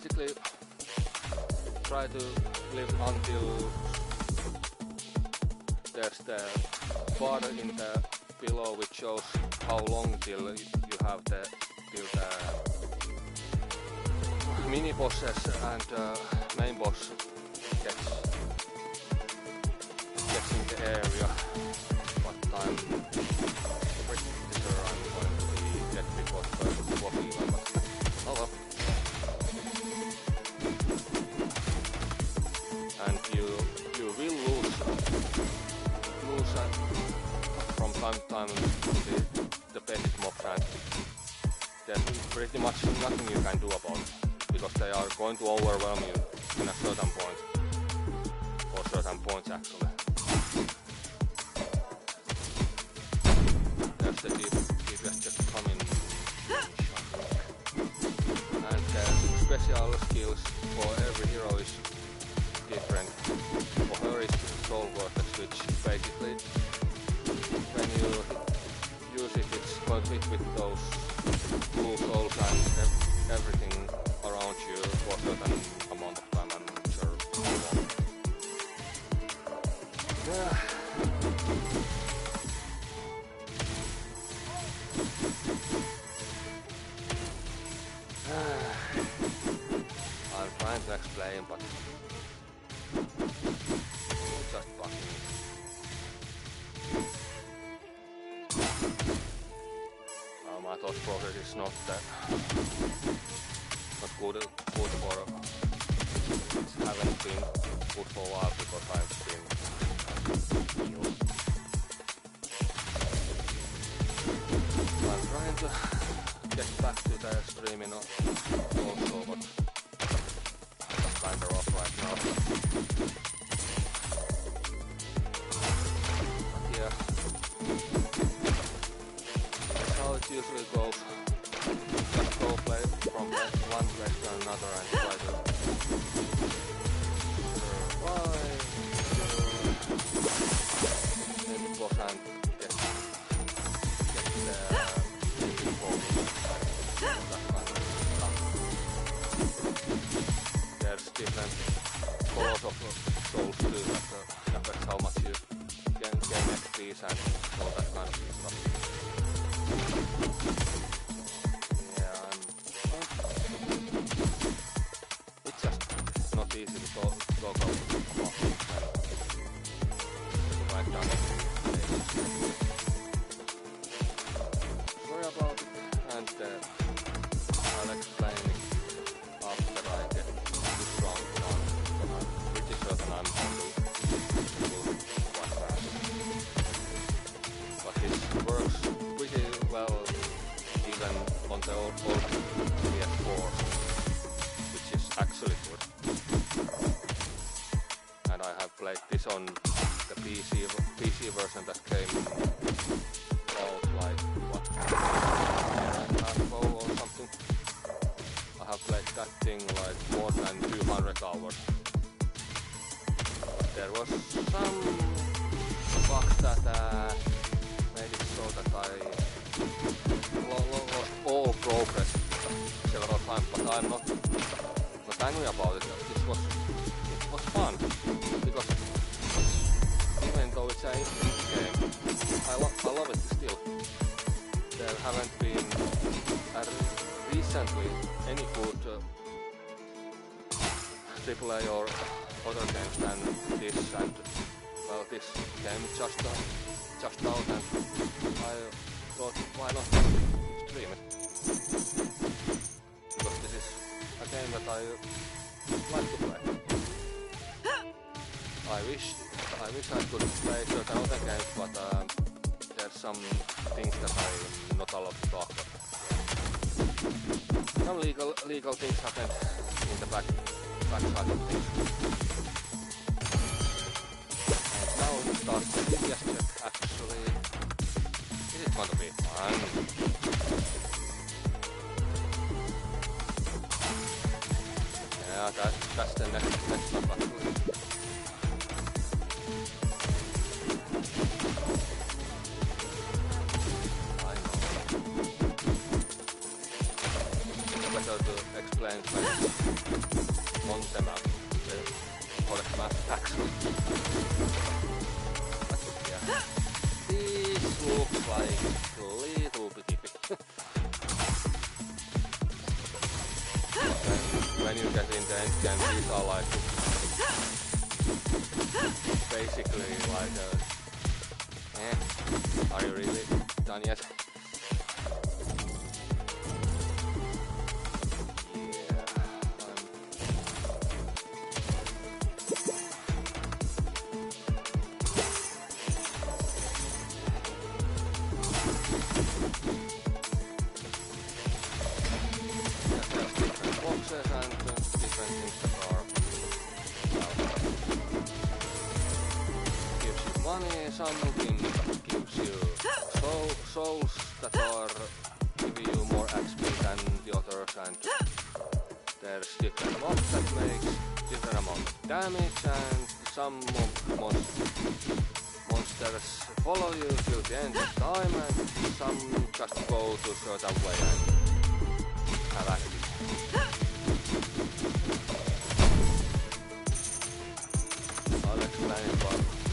basically try to live until there's the bar in the below which shows how long till you have the mini bosses and main boss gets in the area. What time pretty sure I'm going to be dead before the boss even, but oh well. And you will lose from time to time the basic mobs, and there's pretty much nothing you can do about it, because they are going to overwhelm you in a certain point, or certain points actually. There's the DPS just coming, and the special skills for every hero is different. For her is Soul Vortex, which basically when you use it, it's going to hit with those blue souls and everything around you for a certain amount of time. I'm not sure how long. I'm trying to explain, but it's just fucking. My thought process is not that good for it haven't been good for a while because I've been ill. I'm trying to get back to the streaming also, but it's kinda rough right now. But yeah, that's how it usually goes. Just go play from one place to another and try to survive maybe boss and get the info, that kind of stuff. There's different colors of souls too that affects how much you gain XPs and all that kind of stuff. It's just not easy to talk about things and to write down everything. Sorry about it, and I'll explain it after I get this round done, but I'm pretty certain I'm going to do quite fast. But this works pretty well even on the old PS4, which is actually good. And I have played this on the PC version that came out like what, a year and a half ago or something. I have played that thing like more than 200 hours. But there was some bugs that made it so that I lost all progress several times, but I'm not angry about it. It was fun, because even though it's an indie game, I love it still. There haven't been recently any good AAA or other games than this, and well, this game just out, and I thought, why not stream it? Because this is a game that I like to play. I wish I could play certain other games, but there's some things that I'm not allowed to talk about. Some legal things happen in the backside of things. And now it starts the DPS check. Actually, this is going to be fun. Yeah, that's the next stuff actually. I know. It's better to explain things. actually. But yeah, this looks like a little bit iffy. when you get in the end game, these are like basically like are you really done yet? Some game gives you souls that are giving you more XP than the others, and there's different mobs that makes different amount of damage, and some monsters follow you till the end of time, and some just go to a certain way and have active. I'll explain it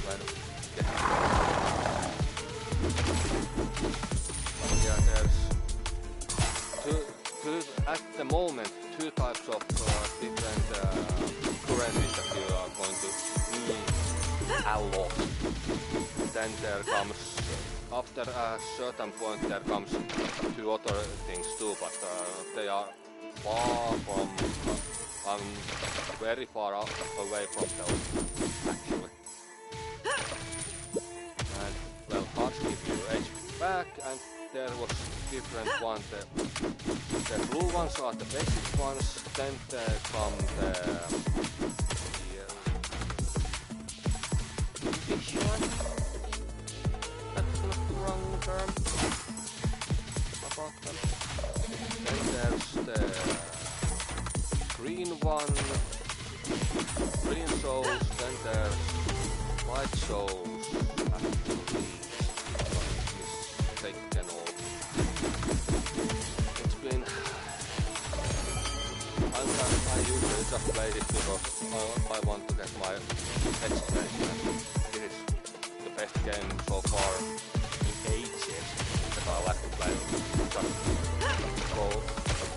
when yeah, there's at the moment two types of different currencies that you are going to need a lot. Then there comes, after a certain point, there comes two other things too, but they are far from, very far away from those actually. And well, hearts give you HP back, and there was different one. The blue ones are the basic ones, then there come the fish one. That's not the wrong term about them. Then there's the green one, green souls, then there's white souls. I usually just play it because I want to get my extension. This is the best game so far in ages that I like to play. Just go,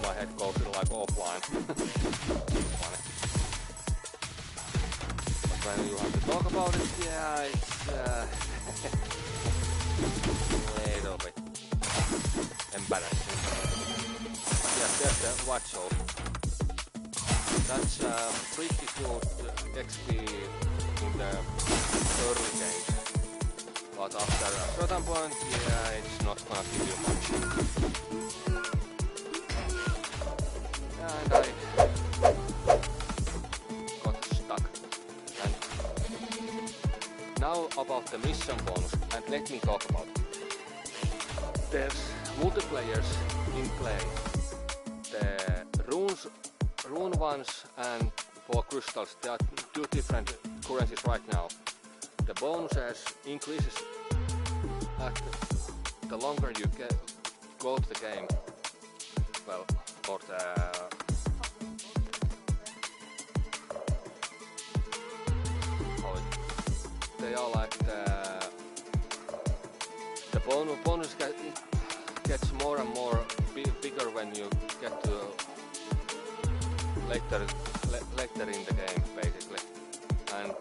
my head goes like offline. Funny. But when you have to talk about it, yeah, it's a little bit embarrassing. Yeah, there's the white soul. That's pretty good XP in the early games, but after a certain point, yeah, it's not gonna give you much. And I got stuck. And now about the mission bonus, and let me talk about it. There's multiplayers in play. The rune ones and for crystals, there are two different currencies right now. The bonuses increases at the longer you go to the game. Well, for they are like the bonus gets more and more bigger when you get to later in the game, basically. And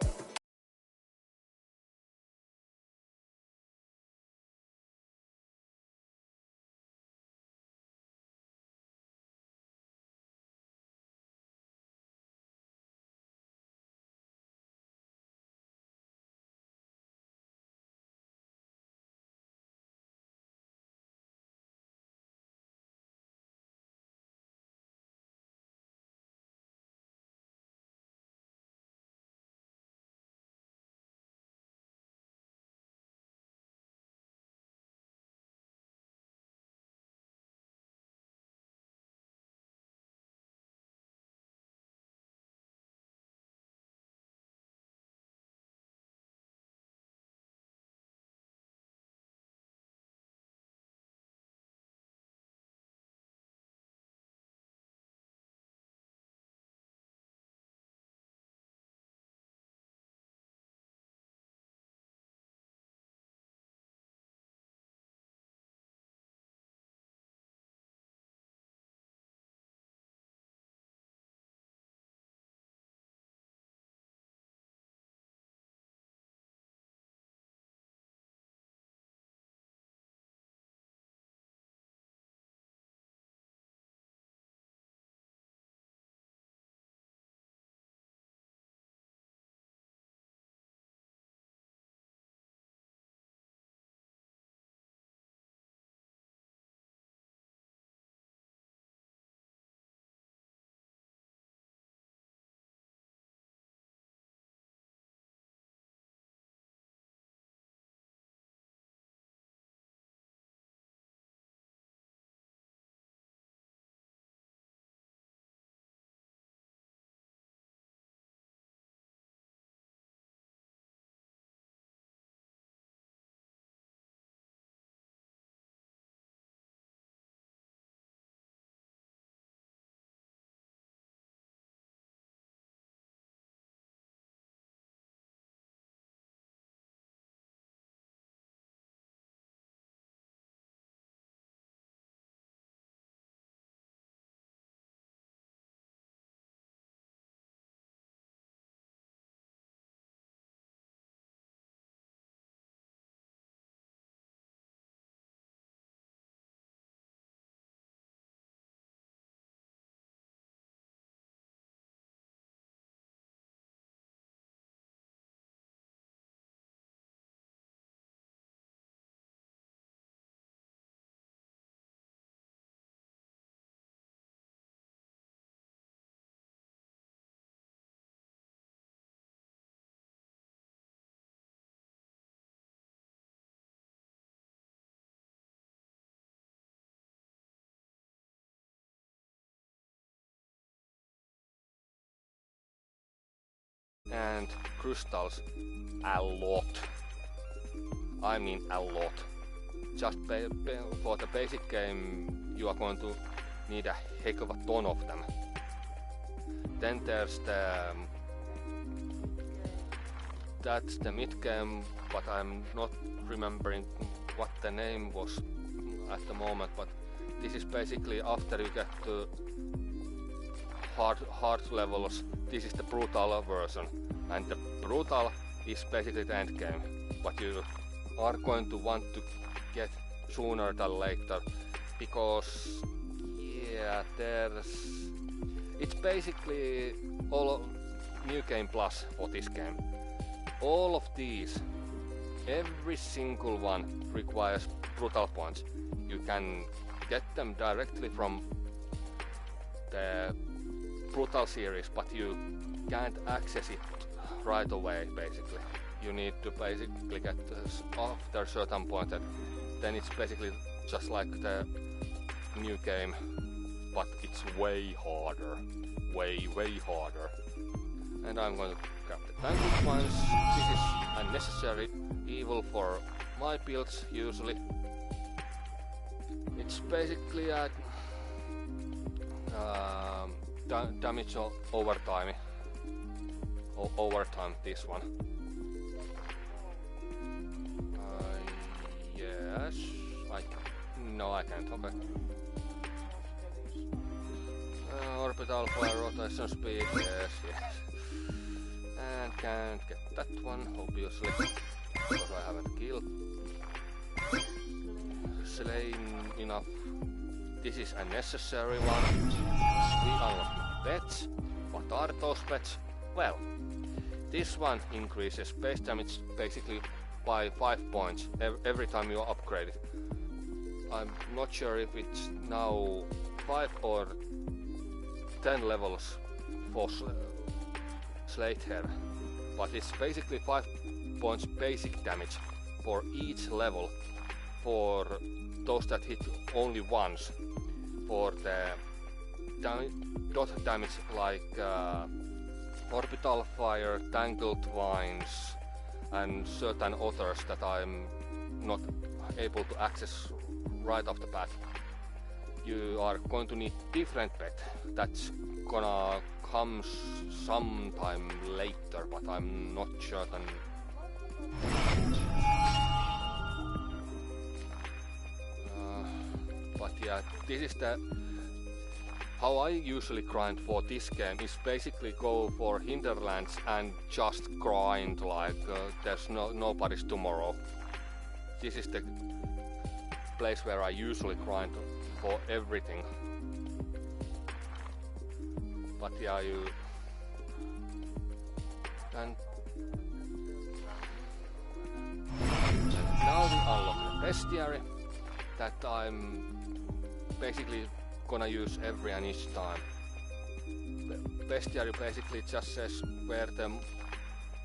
crystals a lot. I mean a lot. Just for the basic game you are going to need a heck of a ton of them. Then there's that's the mid game, but I'm not remembering what the name was at the moment, but this is basically after you get to hard levels, this is the brutal version, and the brutal is basically the end game, but you are going to want to get sooner than later, because yeah, it's basically all new game plus for this game. All of these, every single one requires brutal points. You can get them directly from the brutal series, but you can't access it right away. Basically, you need to basically get after a certain point, and then it's basically just like the new game, but it's way harder, way harder. And I'm going to grab the tangled ones. This is unnecessary evil for my builds usually. It's basically a damage overtime. Overtime, this one. Yes, I can. No, I can't. Okay. Orbital fire rotation speed. Yes. And can't get that one, obviously, because I haven't killed. Slain enough. This is a necessary one. We unlock pets. What are those pets? Well, this one increases base damage basically by 5 points every time you upgrade it. I'm not sure if it's now 5 or 10 levels for Slate Hair, but it's basically 5 points basic damage for each level for those that hit only once. For the dot damage like orbital fire, tangled vines and certain others that I'm not able to access right off the bat. You are going to need different pet that's gonna come sometime later, but I'm not certain. But yeah, this is the how I usually grind for this game is basically go for hinterlands and just grind like there's nobody's tomorrow. This is the place where I usually grind for everything. But yeah, and now we unlock the bestiary that I'm basically gonna use every and each time. The bestiary basically just says where the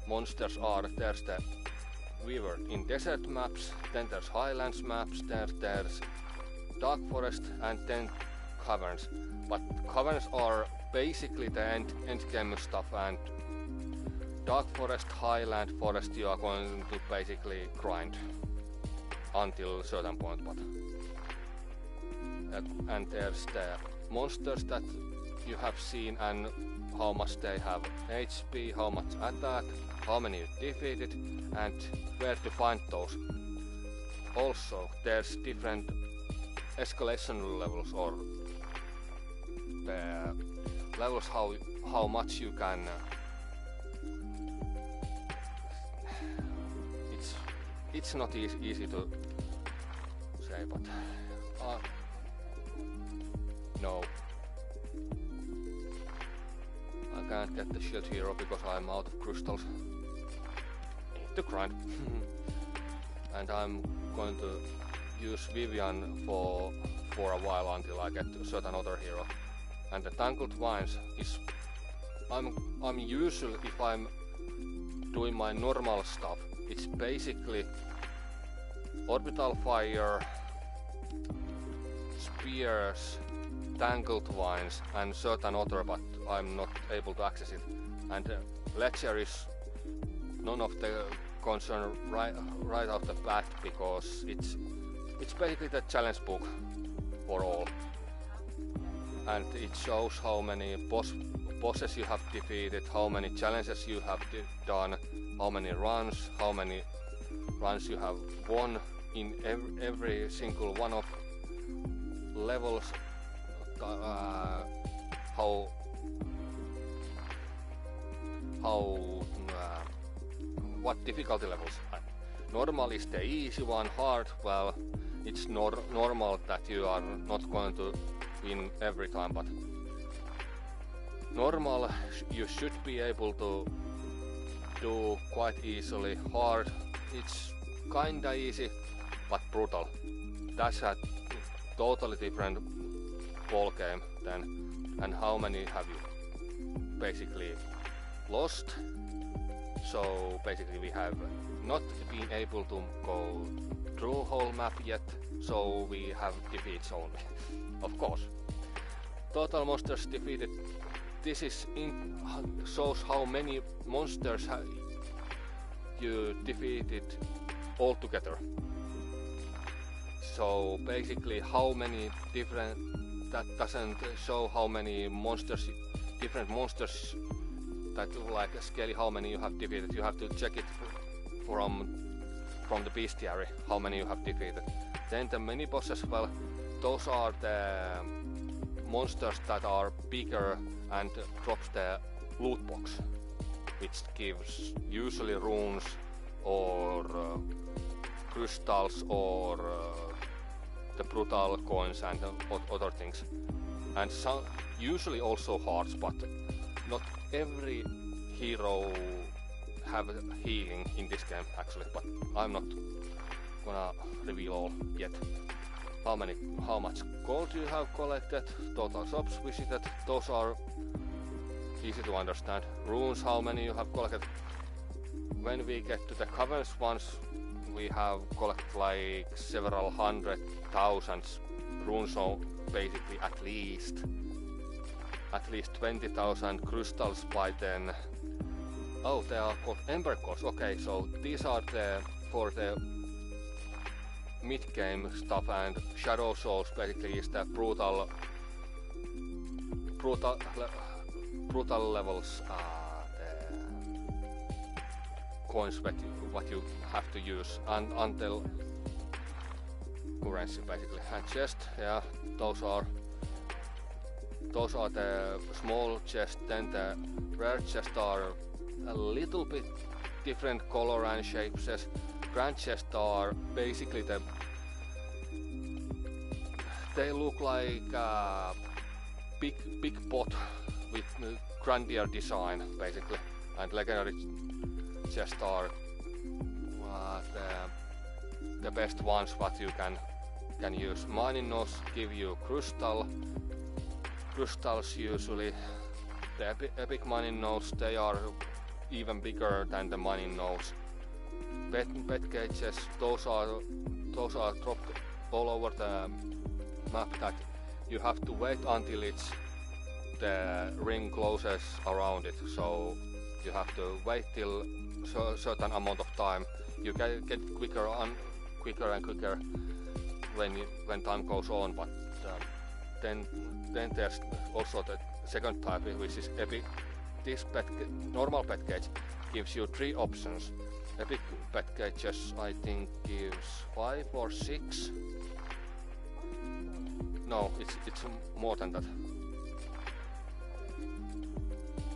monsters are. There's the Weaver in desert maps, then there's highlands maps, there's dark forest, and then caverns. But caverns are basically the end game stuff, and dark forest, highland forest you are going to basically grind until a certain point. But and there's the monsters that you have seen and how much they have HP, how much attack, how many you defeated, and where to find those. Also, there's different escalation levels, or the levels how much you can. It's not easy to say, but no. I can't get the shield hero because I'm out of crystals. Need to grind. And I'm going to use Vivian for a while until I get a certain other hero. And the tangled vines is I'm usually, if I'm doing my normal stuff, it's basically orbital fire, spears, tangled vines and certain other, but I'm not able to access it. And ledger is none of the concern right off the bat, because it's basically the challenge book for all, and it shows how many bosses you have defeated, how many challenges you have done, how many runs you have won in every single one of levels, what difficulty levels. Normal is the easy one, hard, well, it's normal that you are not going to win every time, but normal you should be able to do quite easily. Hard, it's kinda easy, but brutal. That's a totally different ball game then. And how many have you basically lost? So basically we have not been able to go through whole map yet, so we have defeats only. Of course. Total monsters defeated. This shows how many monsters you defeated altogether. So basically how many different, that doesn't show how many monsters, different monsters, that like scale how many you have defeated. You have to check it from the bestiary, how many you have defeated. Then the mini bosses, well, those are the monsters that are bigger and drops the loot box, which gives usually runes or crystals or the brutal coins and other things, and some usually also hearts, but not every hero have healing in this game actually, but I'm not gonna reveal all yet. How much gold you have collected, total shops visited, those are easy to understand. Runes, how many you have collected. When we get to the caverns ones, we have collected like several 100,000 runes, so basically at least 20,000 crystals by then. Oh, they are called Ember Cores. Okay, so these are for the mid-game stuff, and Shadow Souls basically is the brutal levels, the coins what you have to use until currency basically. And chest, yeah, those are the small chests. Then the rare chests are a little bit different color and shapes. Grand chests are basically they look like a big pot with grandier design basically, and legendary chests are the best ones what you can use. Mining nodes give you crystals usually. The epic mining nodes, they are even bigger than the mining nodes. Pet cages, those are dropped all over the map, that you have to wait until the ring closes around it, so you have to wait till certain amount of time. You get quicker and quicker when time goes on, but then there's also the second type, which is epic. This normal pet cage gives you 3 options. Epic pet cages I think gives 5 or 6. No, it's more than that.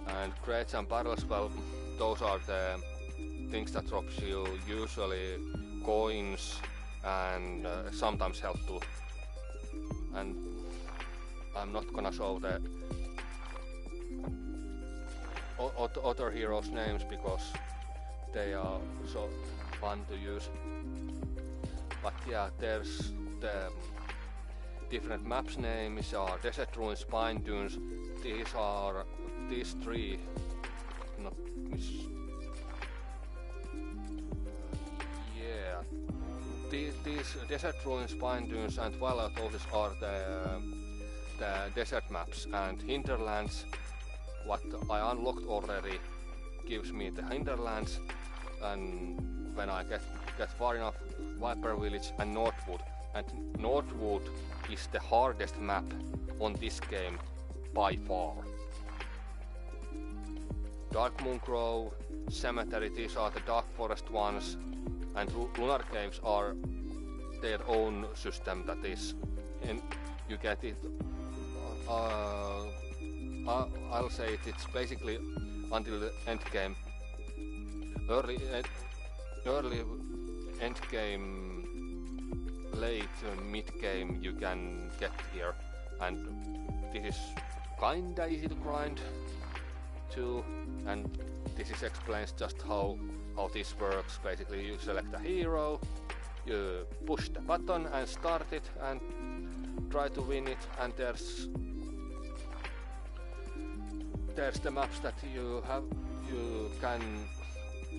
And crates and barrels, well, those are the things that drops you usually coins and sometimes health too. And I'm not gonna show the other heroes' names because they are so fun to use. But yeah, there's the different maps names are Desert Ruins, Pine Dunes. These 3. Not yeah. These Desert Ruins, Pine Dunes, and Twilight Oasis are the desert maps, and Hinterlands, what I unlocked already, gives me the hinterlands, and when I get far enough, Viper Village and Northwood. And Northwood is the hardest map on this game by far. Dark Moon Grove, Cemetery, these are the Dark Forest ones, and Lunar Caves are their own system, that is, and you get it, I'll say it's basically until the end game. Early end game, late mid game you can get here, and this is kinda easy to grind too, and this explains just how this works. Basically you select a hero, you push the button and start it and try to win it, and there's the maps that you can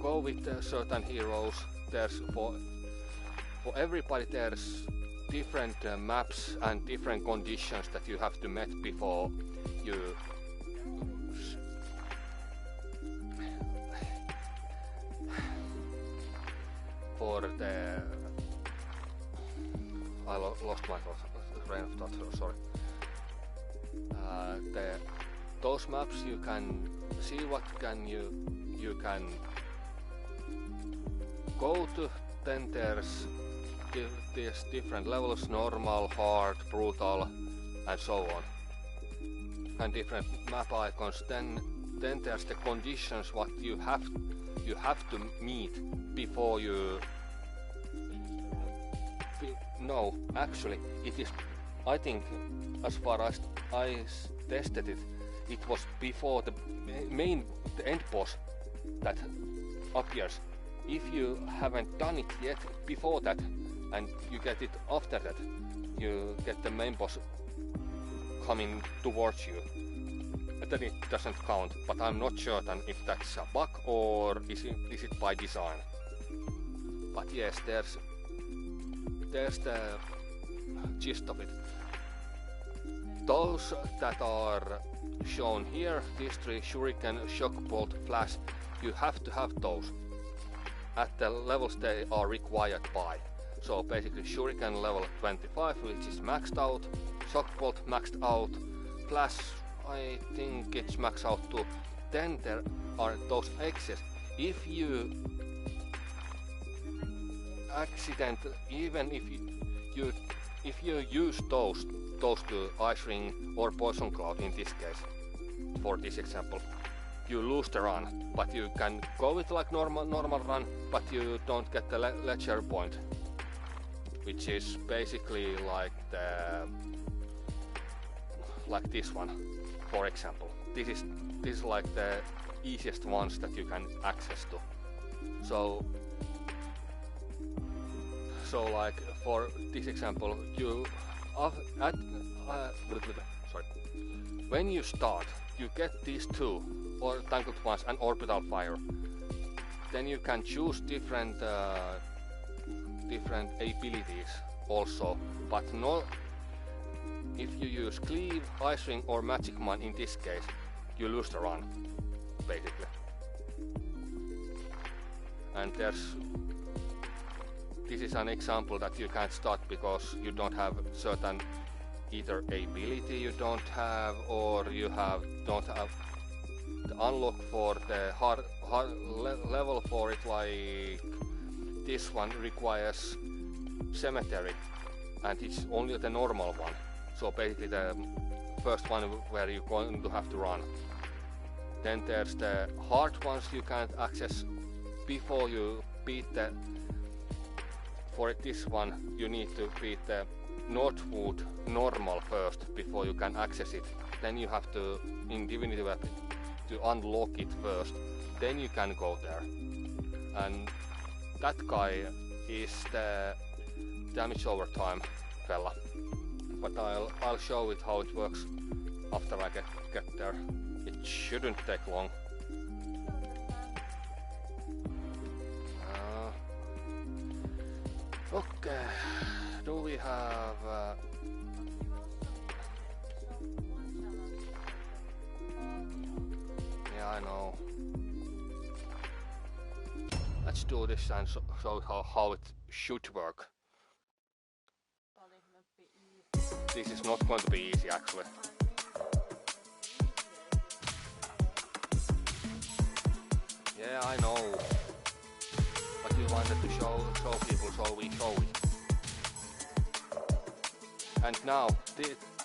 go with certain heroes. There's for everybody there's different maps and different conditions that you have to meet before you I lost my train of thought, sorry. Those maps you can see what you can go to. Then there's different levels: normal, hard, brutal, and so on, and different map icons. Then there's the conditions what you have to meet before you. No, actually, it is. I think, as far as I tested it, it was before the end boss that appears. If you haven't done it yet before that, and you get it after that, you get the main boss coming towards you. Then it doesn't count, but I'm not certain if that's a bug or is it by design. But yes, there's the gist of it. Those that are shown here, these three: Shuriken, Shock Bolt, Flash, you have to have those at the levels they are required by. So basically Shuriken level 25, which is maxed out, Shock Bolt maxed out, Flash I think it's maxed out too. Then there are those X's. If you accident, even if you use those to Ice Ring or Poison Cloud in this case, for this example, you lose the run, but you can go with like normal run, but you don't get the ledger point, which is basically like this one, for example. This is like the easiest ones that you can access to. So like for this example, when you start, you get these two, or Tangled Ones and Orbital Fire. Then you can choose different abilities also, but no. If you use Cleave, Ice Ring or Magic Mine in this case, you lose the run, basically. And this is an example that you can't start because you don't have certain either ability you don't have, or you don't have the unlock for the hard level for it. Like this one requires Cemetery, and it's only the normal one. So basically the first one where you're going to have to run. Then there's the hard ones you can't access before you beat the. For this one you need to beat the Northwood normal first before you can access it. Then you have to, in Divinity Web, to unlock it first. Then you can go there. And that guy is the damage over time fella. But I'll show it how it works after I get there. It shouldn't take long. Okay, do we have yeah, I know. let's do this and show how it should work. This is not going to be easy actually. Yeah, I know. But you wanted to show people, so we show it. And now,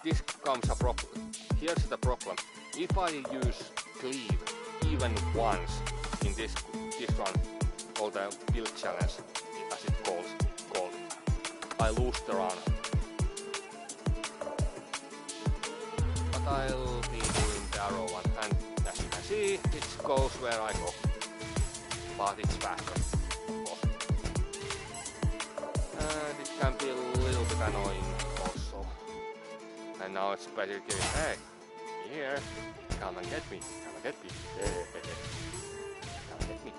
this comes a problem. Here's the problem. If I use cleave even once in this run, or the build challenge, as it's called, I lose the run. But I'll be doing the arrow one, and as you can see, it goes where I go. But it's faster, of course. And it can be a little bit annoying also. And now it's basically, hey, here, come and get me, come and get me, come and get me.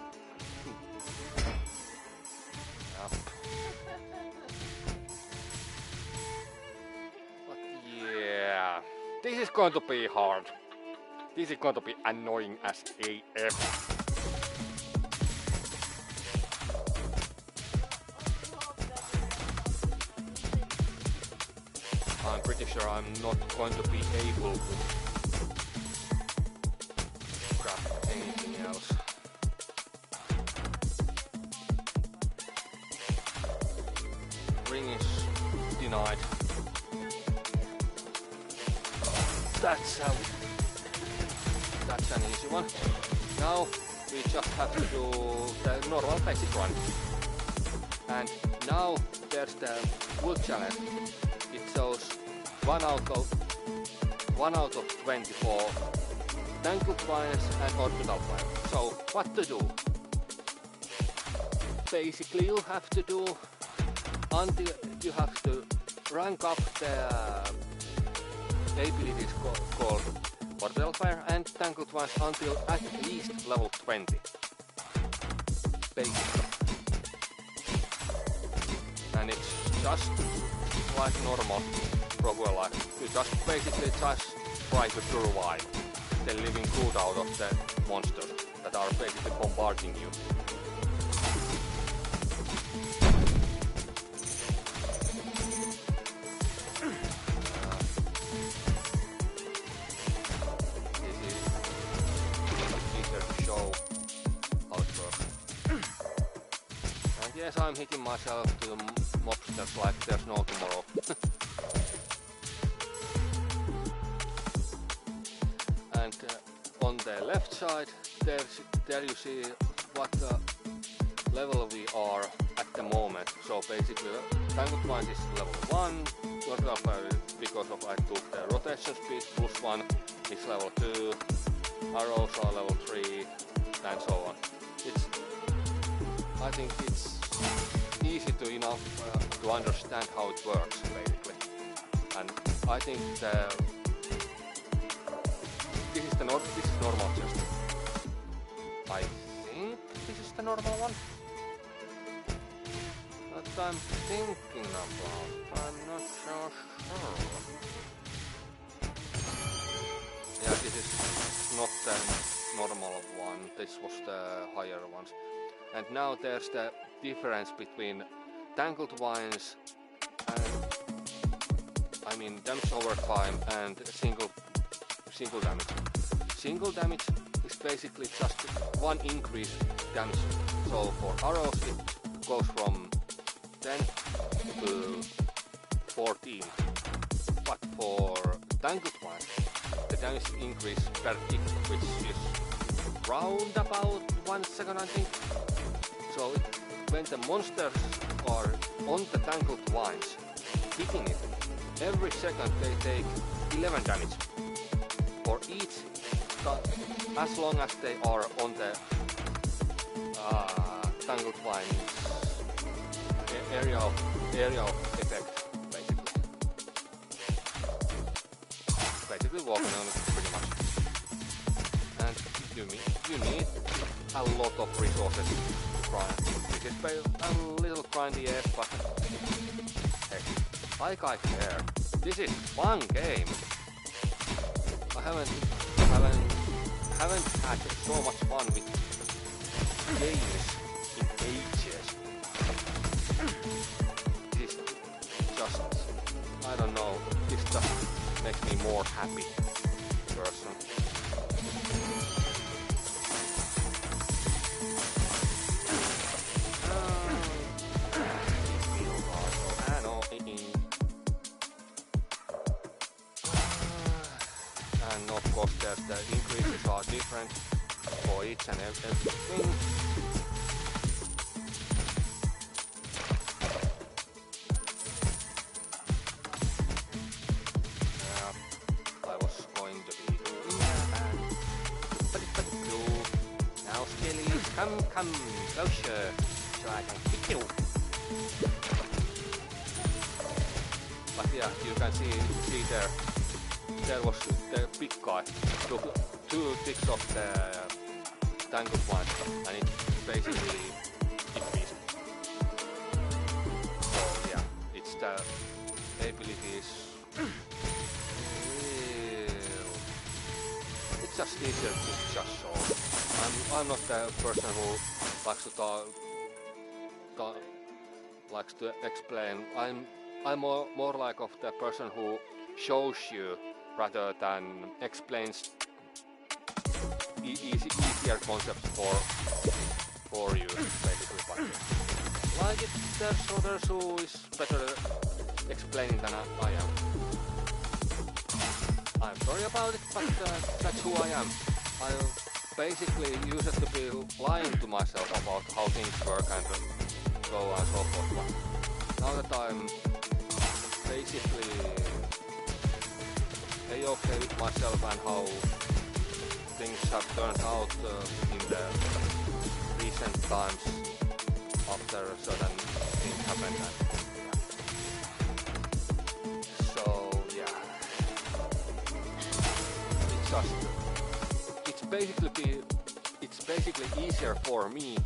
But yeah, this is going to be hard. This is going to be annoying as AF. I'm pretty sure I'm not going to be able to grab anything else. Ring is denied. That's an easy one. Now we just have to do the normal basic run. And now there's the full challenge. It shows 1 out of 24 tangled vines and orbital vines. So what to do? Basically you have to do until you have to rank up the abilities called orbital fire and tangled vines until at least level 20. Basically. And it's just like normal Rockwell life. You just basically just try to survive the living good out of the monsters that are basically bombarding you. This is easier to show how it works. And yes, I'm hitting myself to the mobsters like there's no tomorrow. And on the left side, there you see what level we are at the moment. So basically, tangled vines is level 1, orbital fire because of I took the rotation speed +1 is level 2, arrows are level 3, and so on. I think it's easy to enough to understand how it works basically. And I think this is normal chest. I think this is the normal one. That I'm thinking about. I'm not so sure. Yeah, this is not the normal one. This was the higher ones. And now there's the difference between tangled vines and damage over time and single damage. Single damage is basically just one increase damage. So for arrows it goes from 10 to 14. But for tangled vines the damage increase per tick, which is round about 1 second I think. So when the monsters are on the tangled vines, hitting it, every second they take 11 damage. For each, as long as they are on the tangled vines area of effect, basically walking on it pretty much. And you need a lot of resources to grind. This is a little grindy, yes, but hey, like I care. This is fun game. I haven't had so much fun with games in more happy person. And of course the increases are different for each and everything. I was going to be doing that. Now Skellies, come, closer, so I can kick you. But yeah, you can see there was the big guy took 2 ticks of the tangled ones, and it basically defeats. So yeah, it's the abilities. It's just easier to just show. I'm not the person who likes to likes to explain. I'm more like of the person who shows you rather than explains easier concepts for you, basically. But like there's others who is better explaining than I am. I'm sorry about it, but that's who I am. I basically used to be lying to myself about how things work and so on and so forth. But now that I'm basically okay with myself and how things have turned out in the recent times after certain things happened. So yeah, it's basically easier for me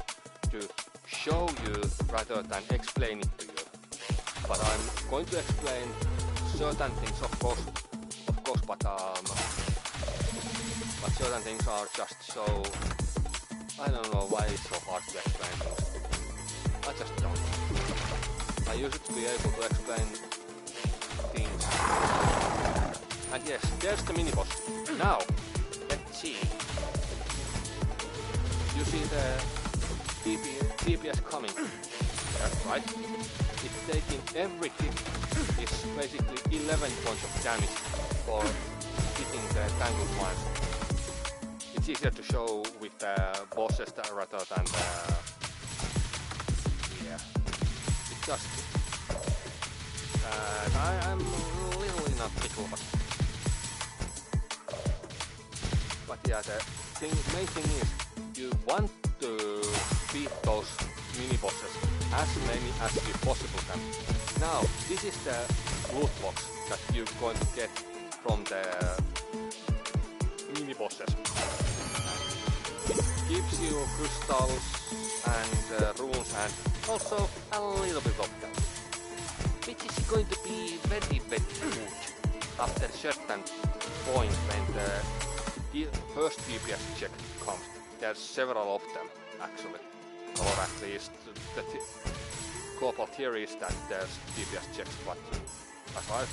to show you rather than explain it to you. But I'm going to explain certain things, of course, but certain things are just so, I don't know why it's so hard to explain things. I just don't know. I used to be able to explain things. And yes, there's the mini-boss. Now, let's see. You see the DPS coming. That's right. It's taking every hit is basically 11 points of damage for hitting the tangled ones. It's easier to show with the bosses rather than the... Yeah. It's just... I'm a little in a pickle, but yeah, the main thing is you want to beat those mini-bosses, as many as you possibly can. Now, this is the loot box that you're going to get from the mini-bosses. It gives you crystals and runes and also a little bit of them, which is going to be very good after a certain point when the first DPS check comes. There's several of them actually, or at least the global theory is that there's DPS checks, but as far as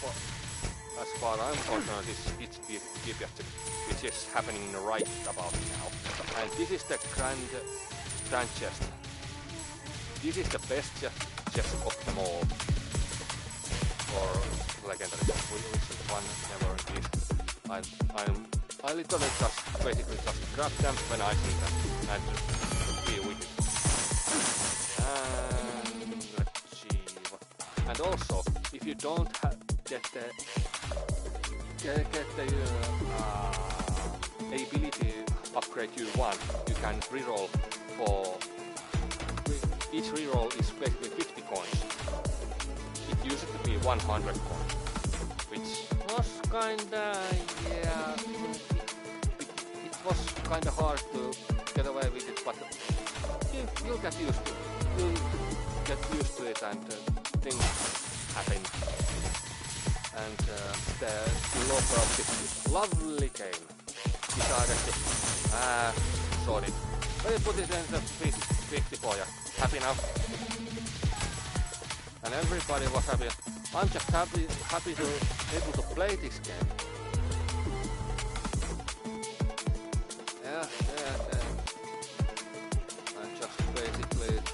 I'm concerned, it's DPS check, which is happening right about now. And this is the grand chest. This is the best chest of them all. Or legendary chest, which one never is. I literally basically just grab them when I see them and be with it. And let's see what. And also, if you don't get the ability upgrade you want, you can reroll for. Each reroll is basically 50 coins. It used to be 100 coins, which was kinda, yeah, it was kinda hard to get away with it, but you'll get used to it. You'll get used to it and things happen. And the developer of this lovely game decided to, sorry, let me put it in the 54, yeah. Happy now? And everybody was happy. I'm just happy to able to play this game.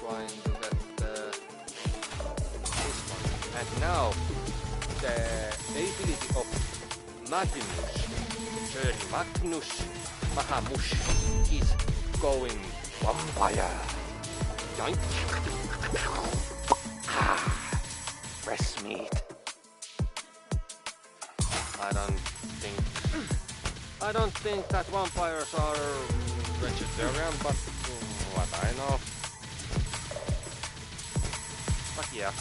trying to get this one. And now the ability of Magnus Mahamush is going vampire. Yoink. Fresh meat. I don't think that vampires are vegetarian, but what I know. But yeah,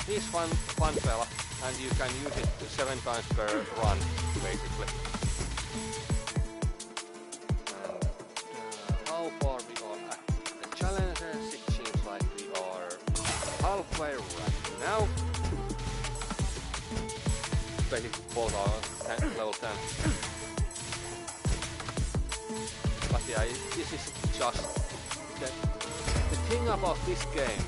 he's fun fella, and you can use it 7 times per run, basically. And how far we are at the challenges? It seems like we are halfway right now. Basically, both are level 10. But yeah, this is just the thing about this game.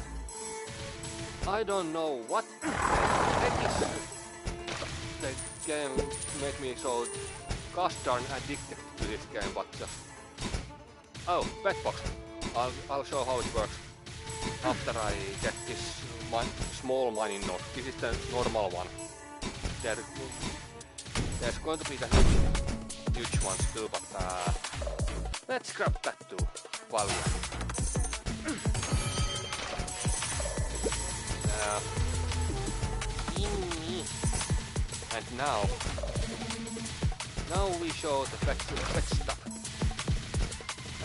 I don't know what the heck is the game make me so gosh darn addicted to this game, but just oh, pet box. I'll show how it works after I get this small mining node. This is the normal one. There's going to be the huge ones too, but let's grab that too while we are. And now we show the fetch stuff.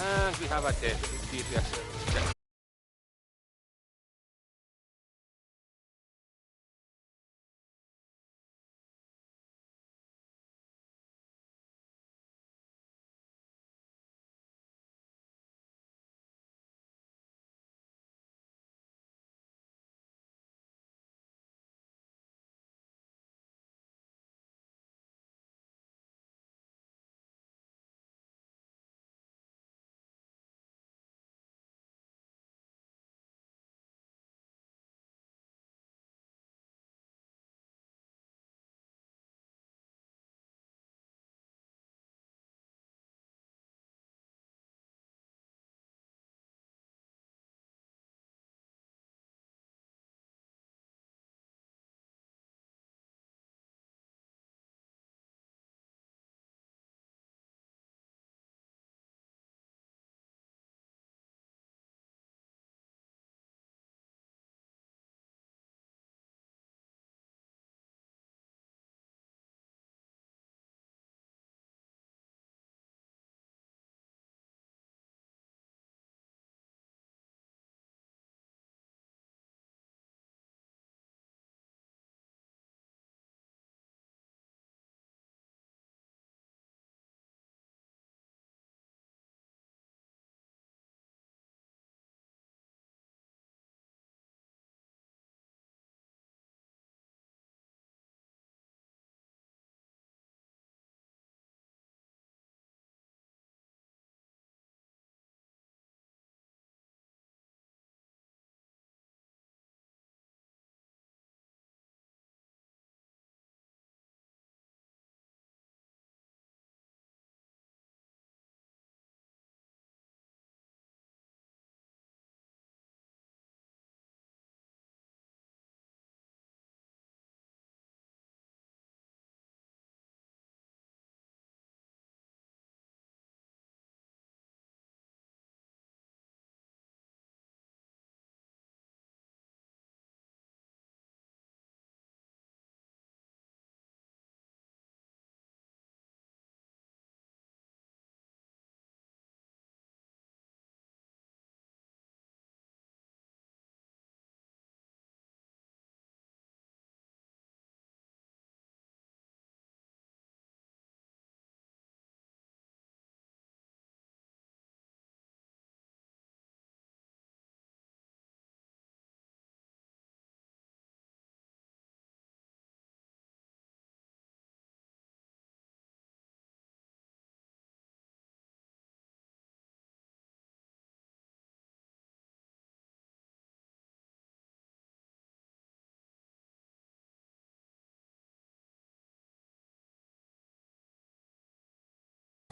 And we have a DPS check.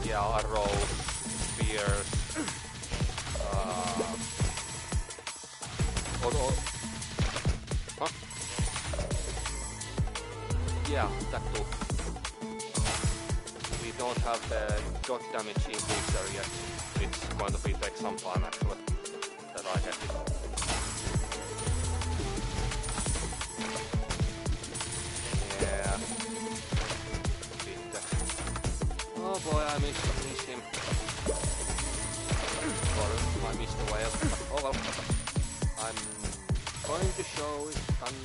Yeah, arrows, spears, or huh? Yeah, that too. We don't have the dot damage increaser yet. It's going to be take some time actually that I get it. Yeah. Oh boy, I miss him. Or I missed the whale. Oh well. I'm going to show it. I'm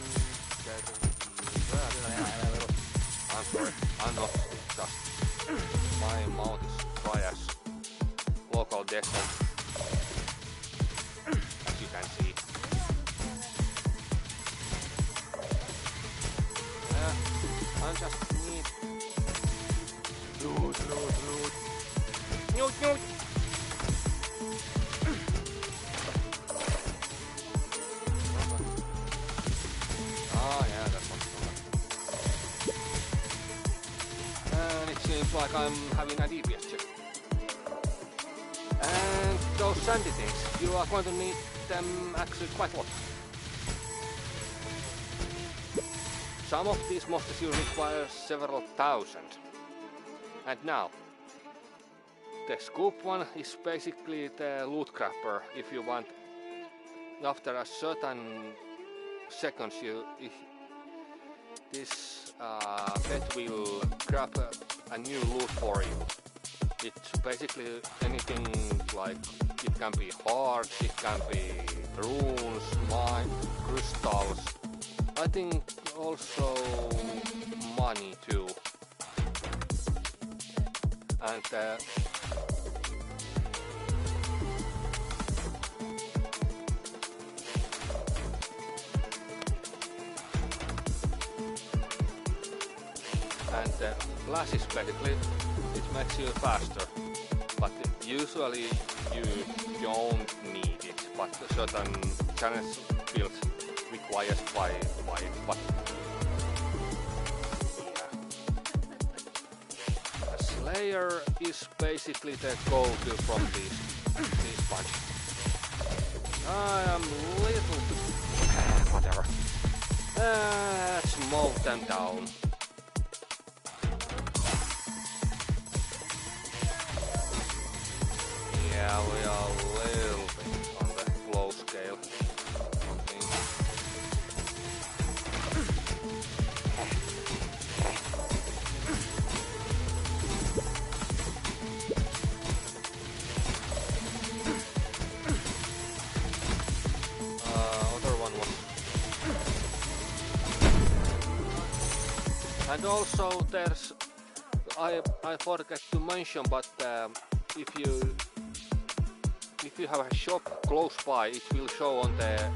sorry. I'm not just. My mouth is dry as local desert. As you can see. Yeah, I just need loot. Newt. Ah, yeah, that's what's going on. And it seems like I'm having a DPS check. And those sandy things, you are going to need them actually quite a lot. Some of these monsters you require several thousand. And now, the scoop one is basically the loot grabber. If you want, after a certain seconds, this pet will grab a new loot for you. It's basically anything like it can be hearts, it can be runes, mine, crystals. I think also money too. And the flash is basically, it makes you faster, but usually you don't need it, but certain challenge builds requires by it, but yeah. The Slayer is basically the go-to from these bunch. I am little bit whatever. Let's mow them down. Yeah, we are a little bit on the low scale on things. Other one was... And also there's... I forgot to mention, but if you have a shop close by, it will show on the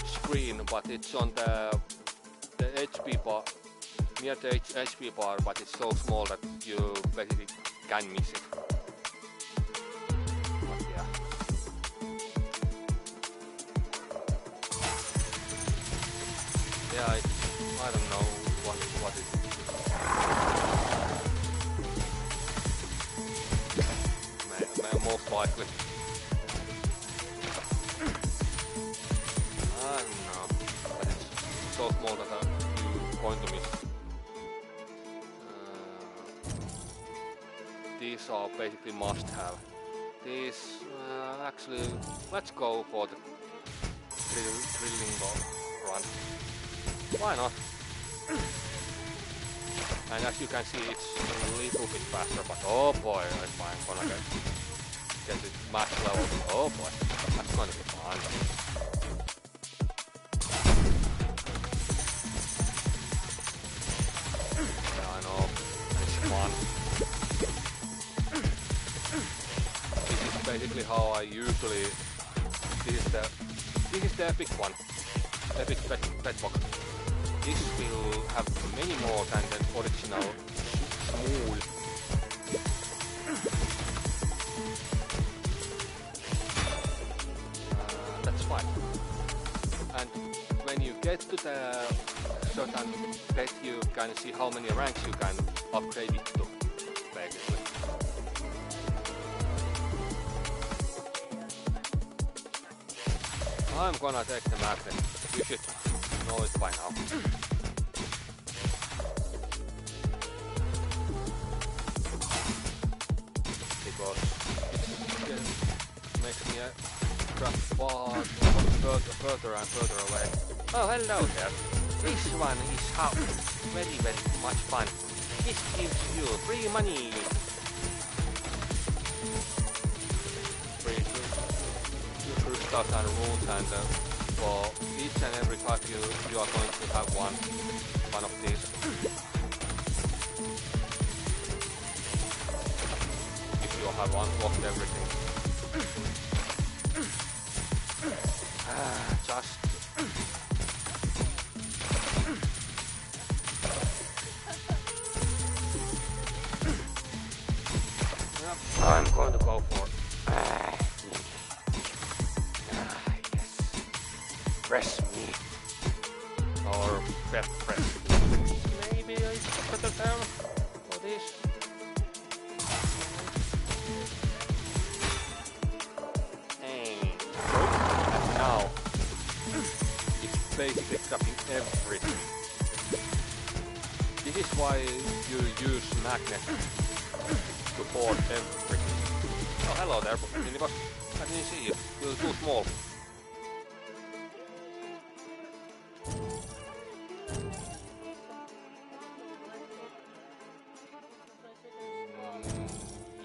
screen, but it's on the HP bar, near the HP bar, but it's so small that you basically can miss it. But yeah. Yeah, I don't know what it is. Most likely. I don't know, but it's so small that you're going to miss. These are basically must-have. These, actually, let's go for the drilling run. Why not? And as you can see, it's a little bit faster, but oh boy, if I'm gonna get it max level, oh boy, that's gonna be fun. Yeah, I know, it's fun. This is basically how I usually, this is the epic one, epic pet box. This will have many more than the original small. That's fine. And when you get to the certain pet, you can see how many ranks you can upgrade it to, basically. I'm gonna take the magnet. You should know it by now. Because it makes me drop further and further away. Oh, hello there. This one is very, very much fun. This gives you free money. You crystals and runes, and for each and every type you are going to have one of these. If you have unlocked everything. Just I'm going to go for yes. Fresh meat. Or pep press. Maybe a better term for this. And now it's basically cutting everything. This is why you use magnet to hoard everything. Oh, hello there, Minibus. I didn't see you. You're too small.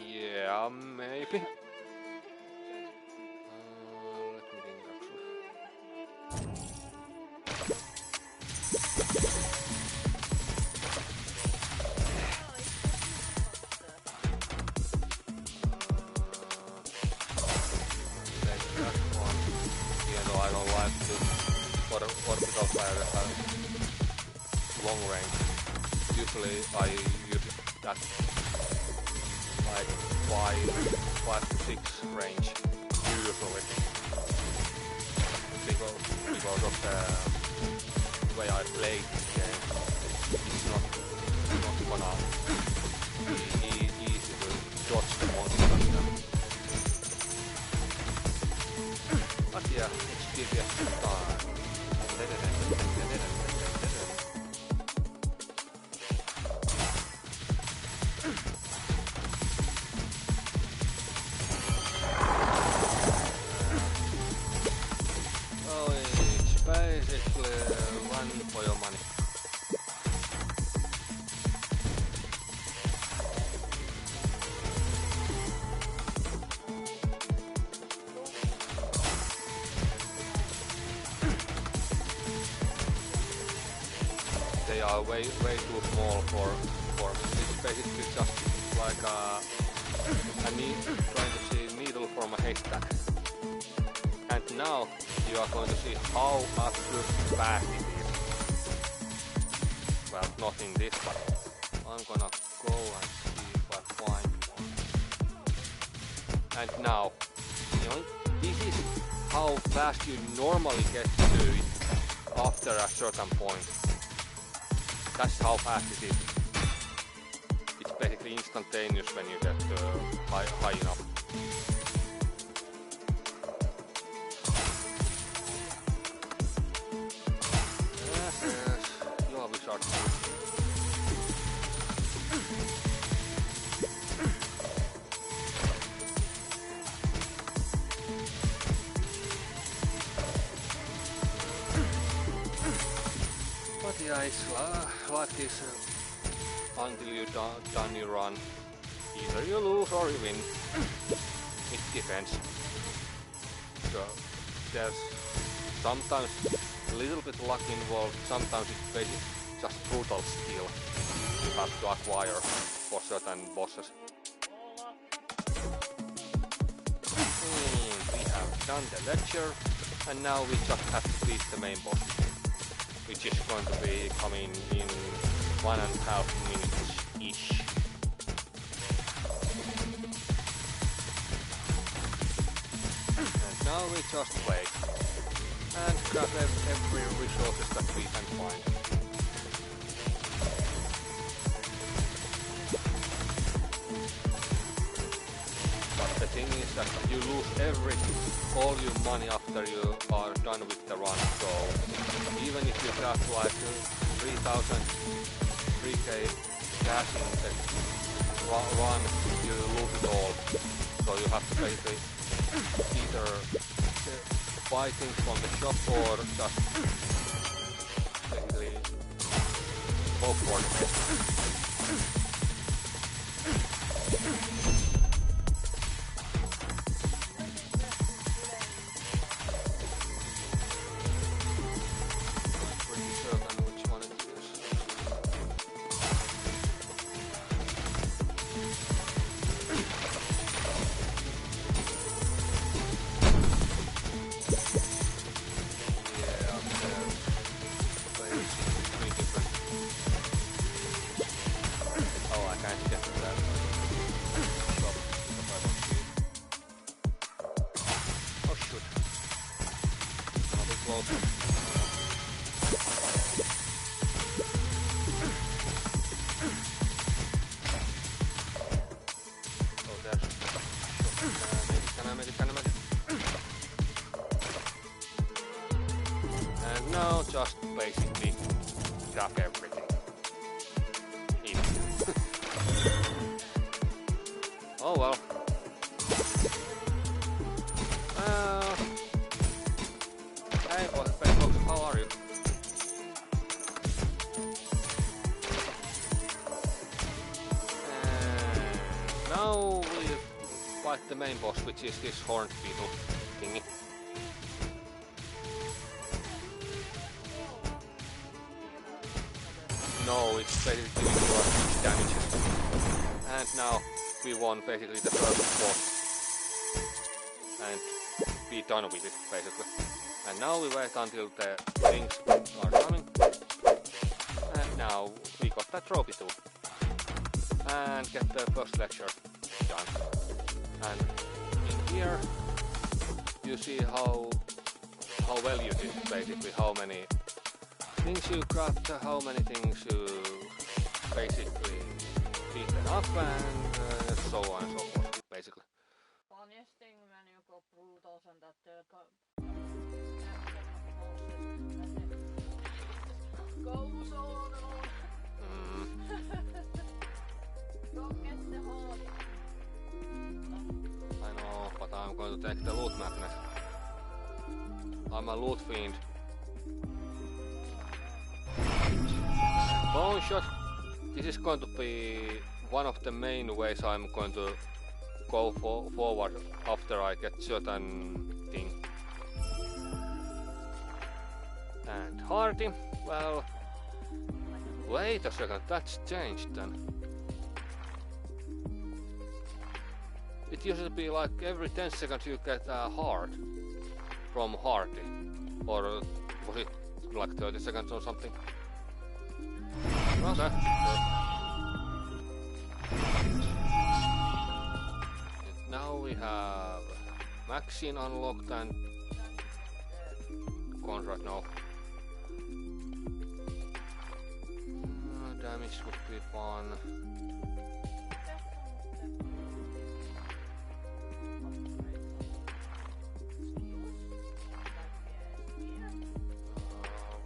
Yeah, maybe. Let me think actually. I don't like to orbital fire long range. Usually I use that like 5 to 6 range usually because of the way I play this game. It's not gonna be easy to dodge the monsters. But yeah, let's give it some time. So it's basically run for your money. They are way too small for me. It's basically just like trying to see needle from a haystack. And now you are going to see how absolutely fast it is. Well, not in this, but I'm gonna go and see if I find one. And now, this is how fast you normally get to it after a certain point. That's how fast it is. It's basically instantaneous when you get high enough. Yes, you're a wizard. But yeah, it's like this until you done your run. Either you lose or you win. It depends. So there's sometimes a little bit luck involved, sometimes it's basically just brutal skill you have to acquire for certain bosses. We have done the lecture, and now we just have to beat the main boss, which is going to be coming in 1.5 minutes-ish. And now we just wait and grab every resources that we can find. But the thing is that you lose all your money after you are done with the run. So even if you got like 3,000, 3k cash in the run, you lose it all. So you have to basically either buy things from the shop or just basically go for it. And now just basically grab everything. Oh well. Hey folks, how are you? Now we fight the main boss, which is this horde beetle thingy. No, it's basically doing your damage. And now we won basically the first boss. And be done with it, basically. And now we wait until the things are coming. And now we got that trophy too. And get the first lecture done. And in here you see how well you did, basically, how many things you grabbed, how many things you basically beaten up, and so on and so forth, basically. Funniest thing when you go brutals and that goes on and on. Don't get the horde. I know, but I'm going to take the loot magnet. I'm a loot fiend. Bone shot. This is going to be one of the main ways I'm going to go forward after I get certain thing. And hardy, well, wait a second, that's changed then. It used to be like every 10 seconds you get a heart from hardy, or was it like 30 seconds or something? Okay. Now we have Maxine unlocked and contract now. Damage would be fun.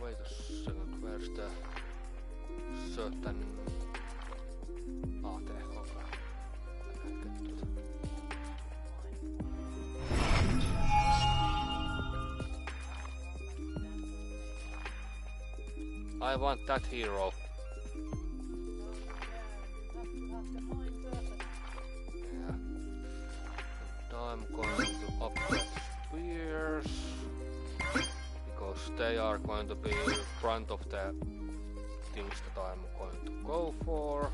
Wait a second, where's the certain... Ah, there, okay. I can't get to it. I want that hero. Yeah. And I'm going to up the spears, because they are going to be in front of the things that I'm going to go for.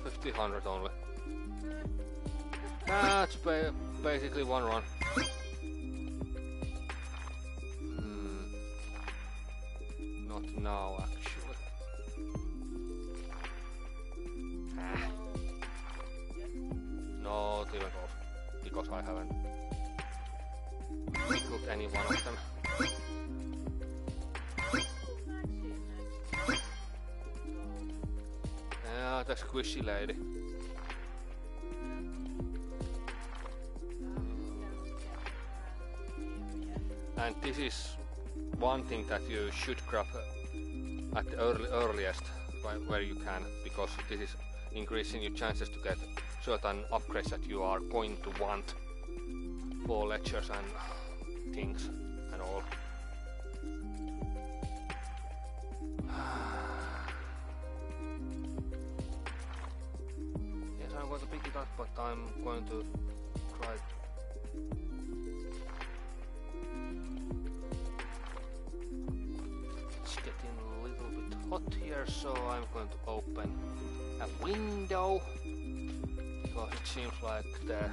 1500 only. That's basically one run. Not now, actually. Not even close, because I haven't killed any one of them. the squishy lady. And this is one thing that you should grab at the earliest where you can, because this is increasing your chances to get certain upgrades that you are going to want for lectures and things and all. Yes, I'm going to pick it up, but I'm going to try. It's getting a little bit hot here, so I'm going to open a window, because it seems like the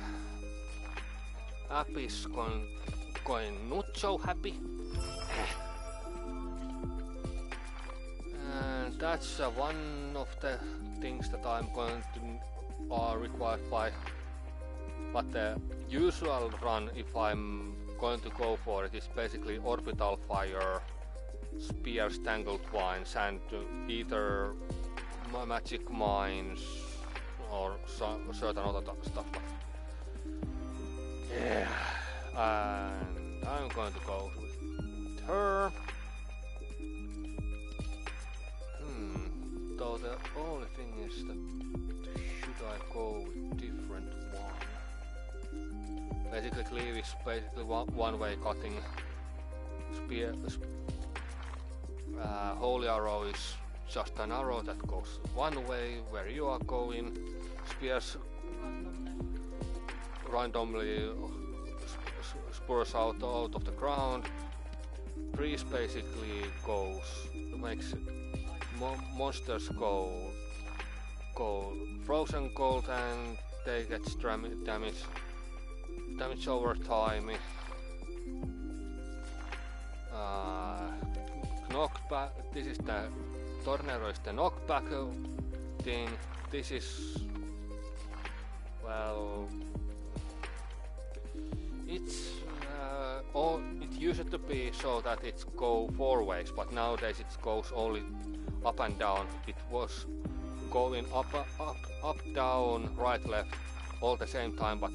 app is going not so happy. And that's one of the things that I'm going to are required by. But the usual run, if I'm going to go for it, is basically orbital fire, spears, tangled vines, and either magic mines or certain other stuff. Yeah, and I'm going to go with her. Though the only thing is that should I go with different one? Basically, cleave is basically one-way cutting. Spear, holy arrow is just an arrow that goes one way where you are going. Spears randomly spurs out of the ground. Freeze basically makes monsters go frozen cold, and they get damage over time. Knockback. This is the tornado is the knockback thing. This is, well, it's it used to be so that it go 4 ways, but nowadays it goes only up and down. It was going up, down, right, left, all the same time, but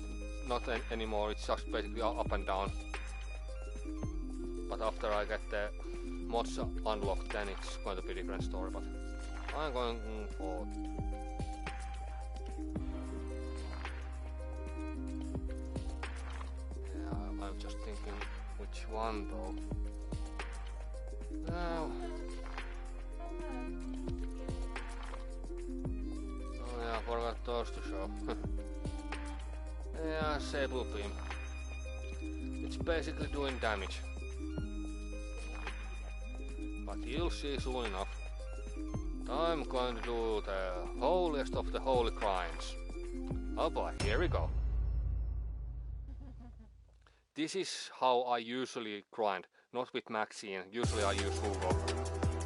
not anymore. It's just basically up and down. But after I get the mods unlocked, then it's going to be a different story. But I'm going for. Yeah, I'm just thinking which one though. Now. Oh yeah, I forgot those to show. Yeah, Sable Beam. It's basically doing damage. But you'll see soon enough. I'm going to do the holiest of the holy grinds. Oh boy, here we go. This is how I usually grind, not with Maxine. Usually I use Hugo.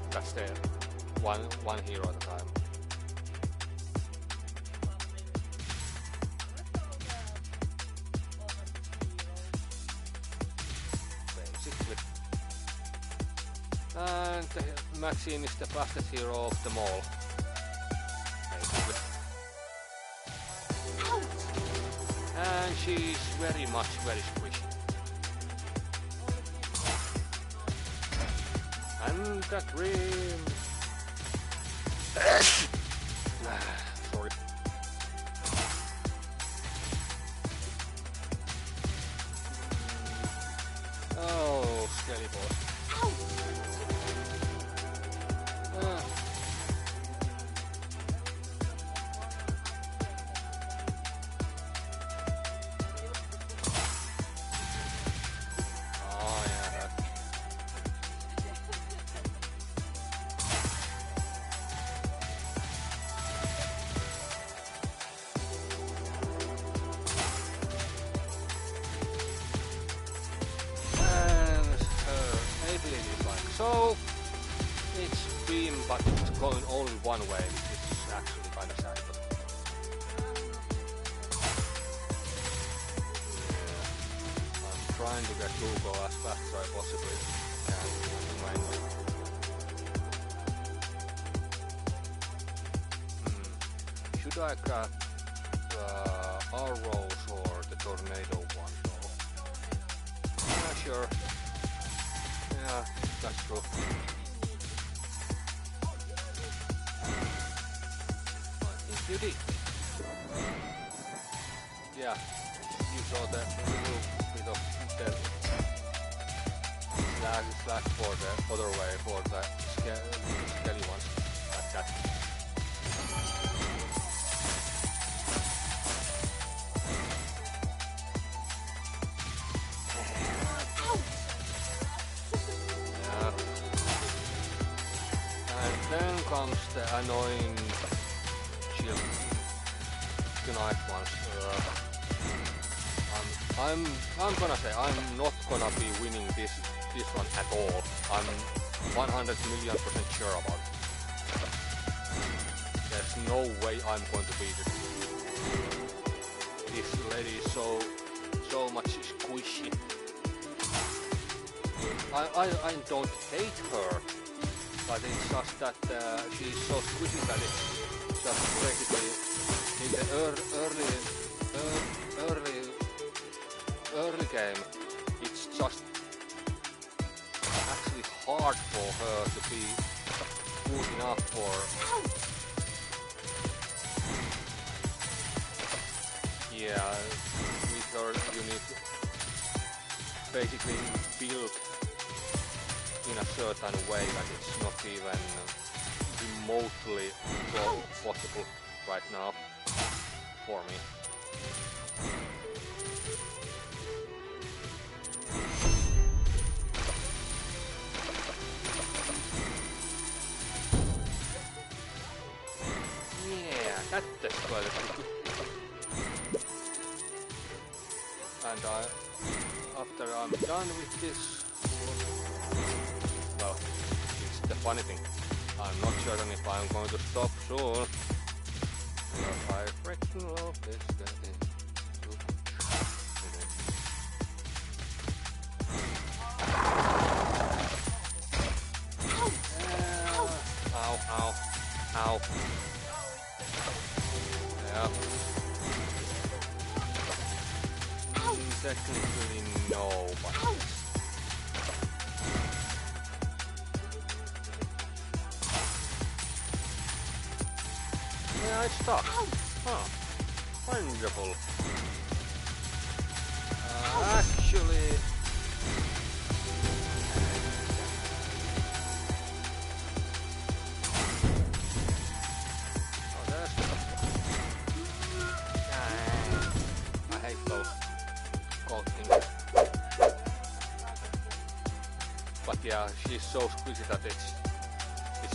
That's the one hero at a time. Basically. And Maxine is the fastest hero of them all. Basically. And she's very squishy. And the dream. Sorry. Oh, skelly boy. So, it's beam, but it's going only one way, which is actually kind of sad. But I'm trying to get Hugo as fast as I possibly can. Should I grab arrows or the tornado one though? Yeah, sure. Yeah, that's true. I think you did. Yeah, you saw the little bit of the slack for the other way for the skelly ones. Like that. Then comes the annoying shield knife ones. I'm gonna say I'm not gonna be winning this one at all. I'm 100,000,000% sure about it. There's no way I'm going to beat it. This lady is so much squishy. I don't hate her. But it's just that she's so squishy that it's just basically in the early game, it's just actually hard for her to be good enough for. Yeah, with her you need to basically build in a certain way that it's not even remotely possible right now for me. Yeah, that's quite good. And after I'm done with this, well, it's the funny thing. I'm not certain if I'm going to stop soon. If I freaking love this game. Ow. Ow. Yeah. Technically no, but yeah, it's stuck. Huh. Wonderful. Actually... Oh, there's... I hate those gold things. But yeah, she's so squishy that it's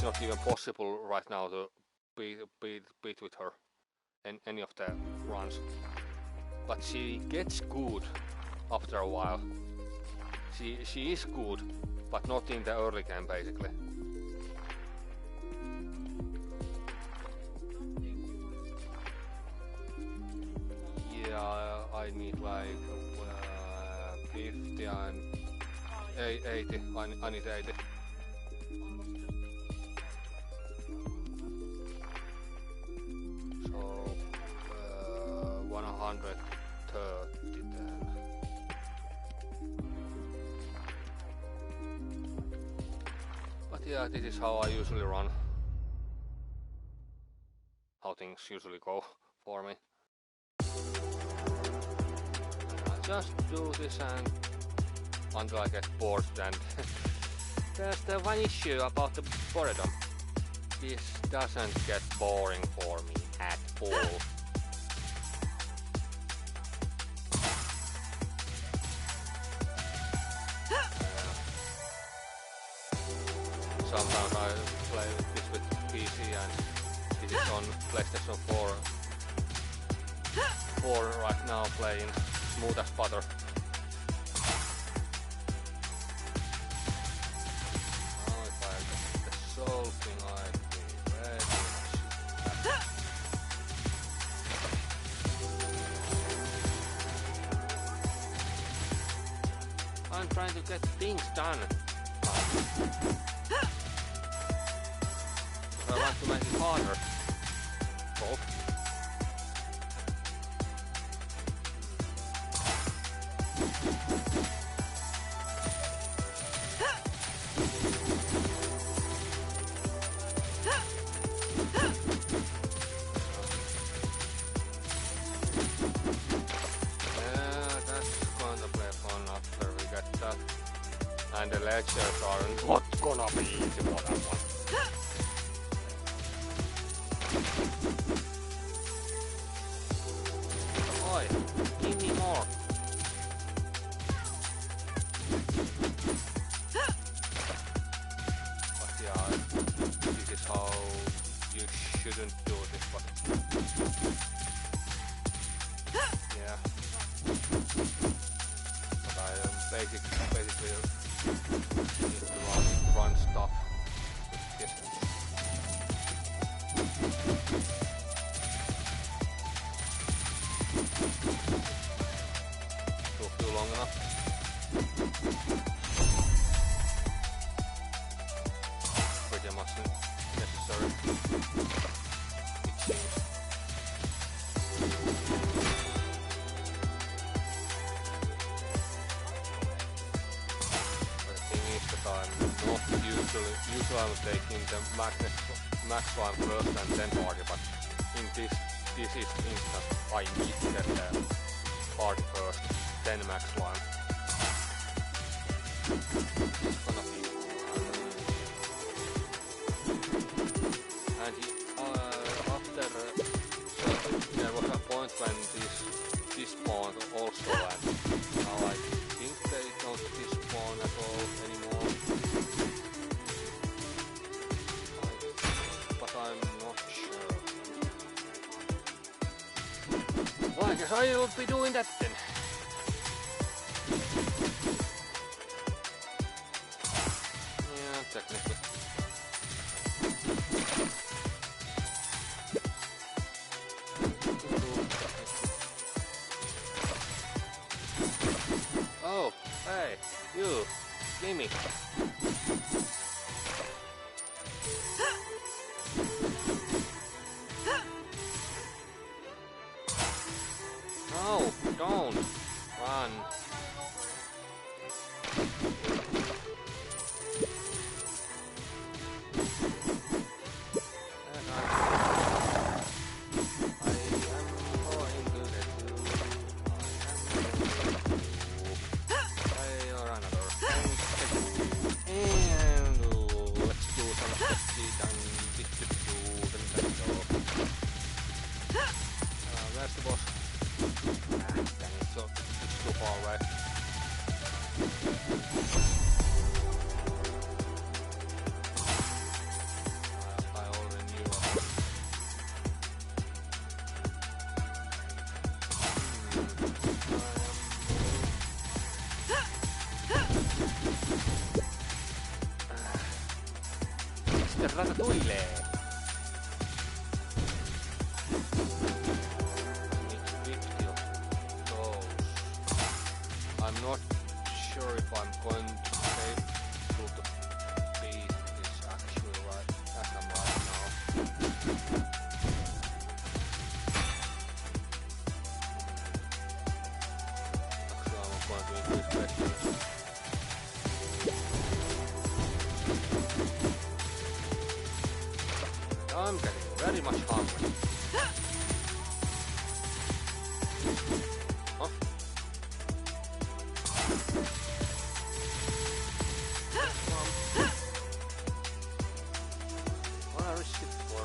not even possible right now to beat with her in any of the runs. But she gets good after a while. She is good, but not in the early game basically. Yeah, I need like 50 and 80. I need 80. So 130 then. But yeah, this is how I usually run. How things usually go for me. I just do this and until I get bored, and there's the one issue about the boredom. This doesn't get boring for me at all. Sometimes I play this with PC and this is on PlayStation 4 right now, playing smooth as butter. I'm trying to get things done. I want to make it harder. Oh. And the ledgers are not gonna be easy for that one. Oi, give me more. But yeah, this is how you shouldn't do this, but yeah. But I basically need to run stuff with this. Took too long enough. Pretty much necessary. It seems. The thing is that I'm not usually I'm taking the max one first and then party, but in this instance I need to get the party first, then max one. It's gonna be and after so there was a point when this spawned also, and now I think they don't despawn at all anymore. But I'm not sure. Well, I guess I'll be doing that then. Yeah, technically. Oh, hey, you, gimme. No, don't run. Where's the boss? Ah, dang it, so it's too far away. I already knew about it. Mr. Ratatouille! I'm not sure if I'm going to be able to beat this actually right as I'm right now. Actually, I'm going to increase questions. I'm getting very much hungry. Huh? Where is it for?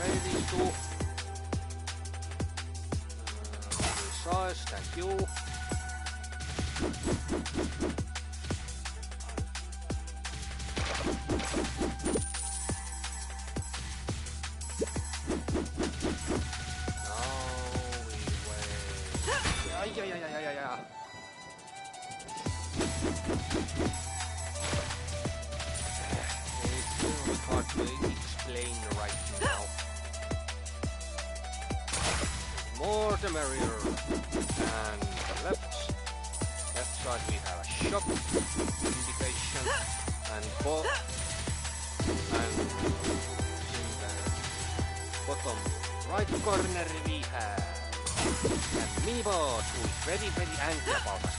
Ready to resize, thank you. Yeah. It's really hard to explain right now. More the merrier. And the left side we have a shop indication and and in the bottom right corner we have a mini boss who is very angry about us.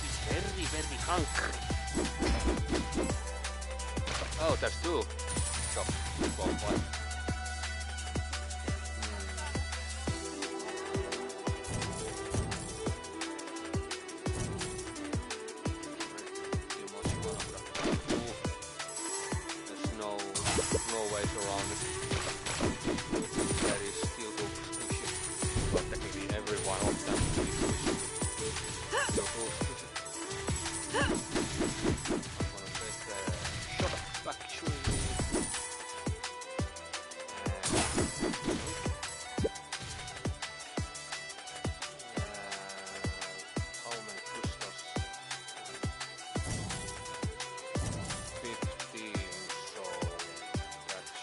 He's very hungry. Oh, there's two shops to go by. ways around it. That is still squishy. Well, technically every one of them is squishy. Still squishy. I'm gonna take the shot actually. How many crystals? 15, so that's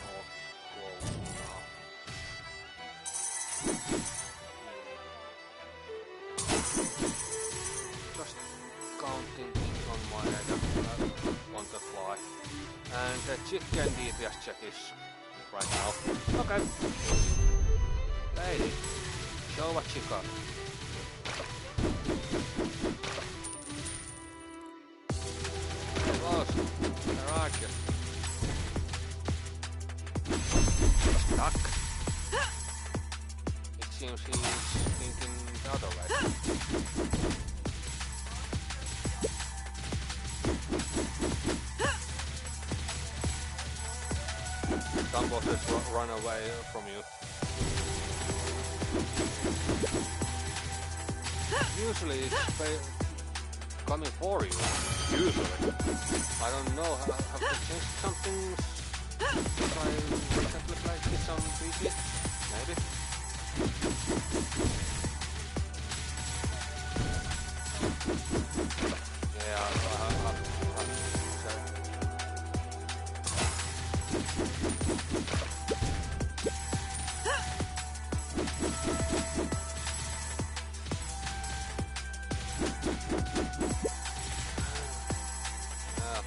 not close enough. Just counting things on my head on the fly. And the chicken DPS check is right now. Okay. Lady, show what you got. Close. Where are you? Stuck. It seems he's thinking the other way. Some bosses run away from you. Usually it's coming for you. Usually. I don't know, have they changed something if I recently played this on PC? Maybe? Yeah, I have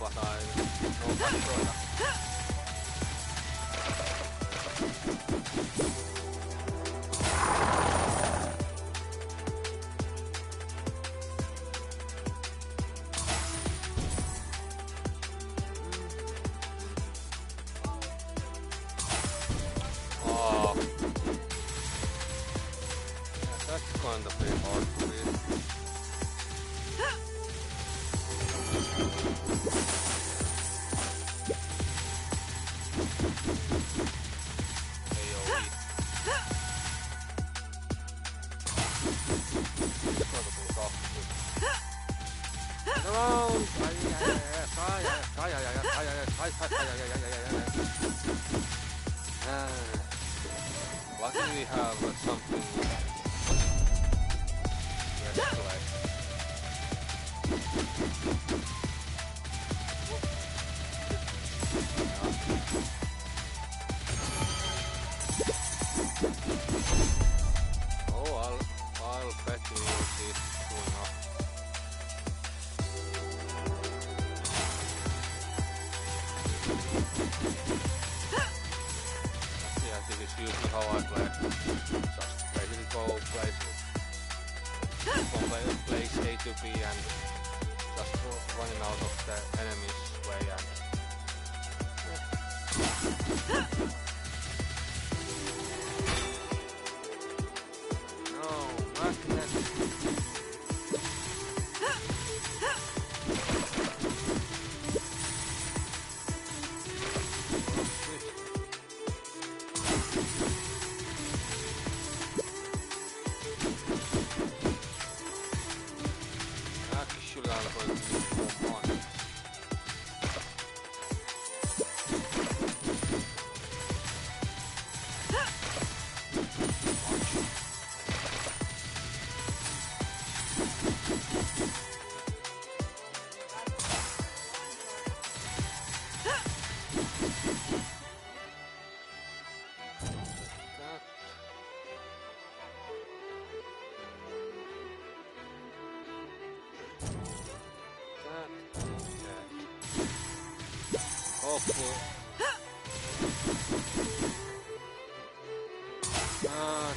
but I know my product. Oh. Yeah, that's going to be hard to read. Luckily we have something less play. Oh, I'll bet you will see it soon enough. This is usually how I play. Just basically go place A to B and just running out of the enemy's way and no, not that.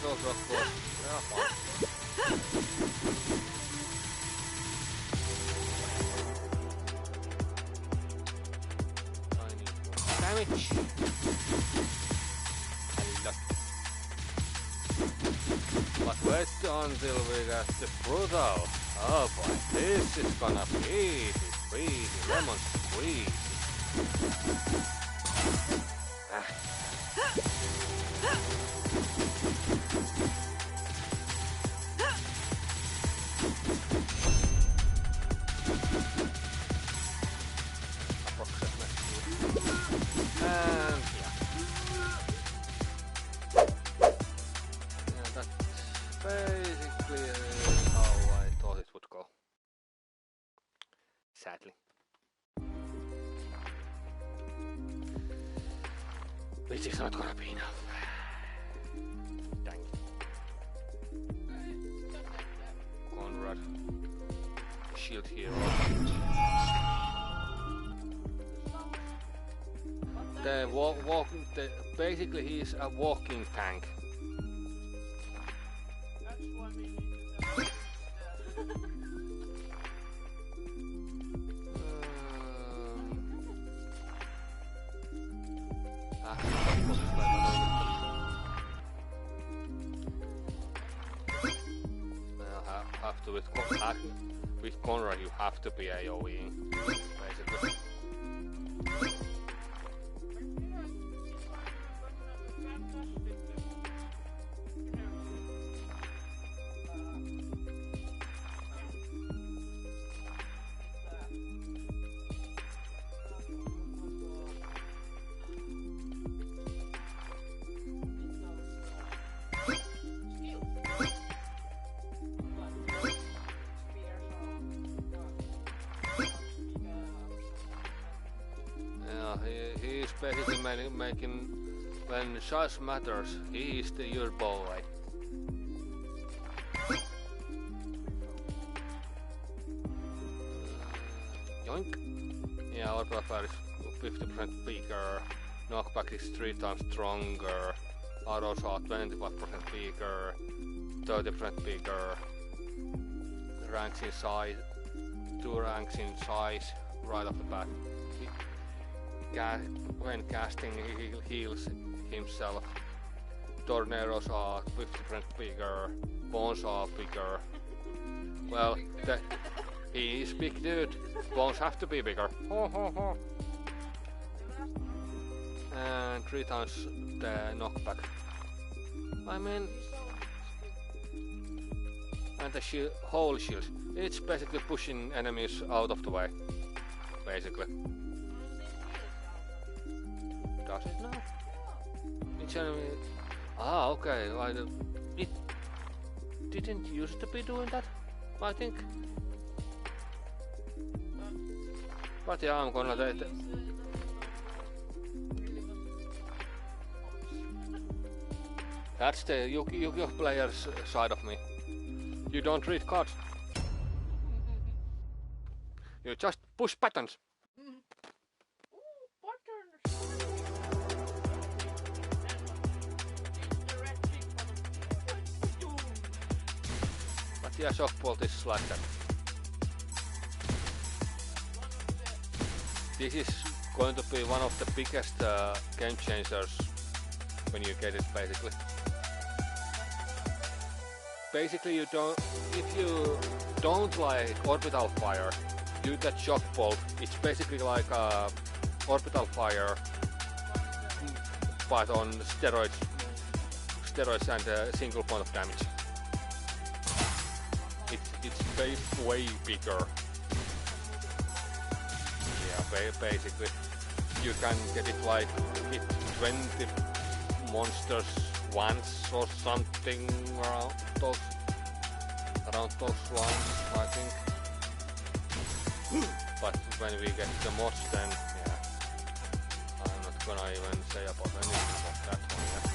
Those are close. They're fine. I need more damage. But wait until we get the brutal. Oh boy, this is gonna be easy, lemon squeeze. And yeah. Yeah, that's basically how I thought it would go. Sadly. Which is not gonna be enough. Dang. Conrad. Shield hero. Basically he's a walking tank. That's why we need have to with Conrad you have to be AoE basically. He's basically making, when size matters, he is your boy. Yoink! Yeah, orbital fire is 50% bigger, knockback is 3 times stronger, arrows are 25% bigger, 30% bigger, ranks in size, 2 ranks in size right off the bat. When casting, he heals himself. Tornadoes are 50% bigger, bones are bigger. Well, he is big dude, bones have to be bigger. And 3 times the knockback. I mean, and the whole shield. It's basically pushing enemies out of the way, basically. Does it now? Each enemy. Ah, okay. It didn't used to be doing that, I think. But yeah, I'm gonna take it. That's the Yu-Gi-Oh player's side of me. You don't read cards. You just push buttons. Yeah, softball is like that. This is going to be one of the biggest game changers when you get it, basically. Basically, if you don't like orbital fire, you get shock bolt. It's basically like orbital fire, but on steroids and a single point of damage. It's way bigger. Yeah, basically you can get it like hit 20 monsters once or something around those lines, I think. But when we get the mods, then yeah, I'm not gonna even say about anything about that one yet.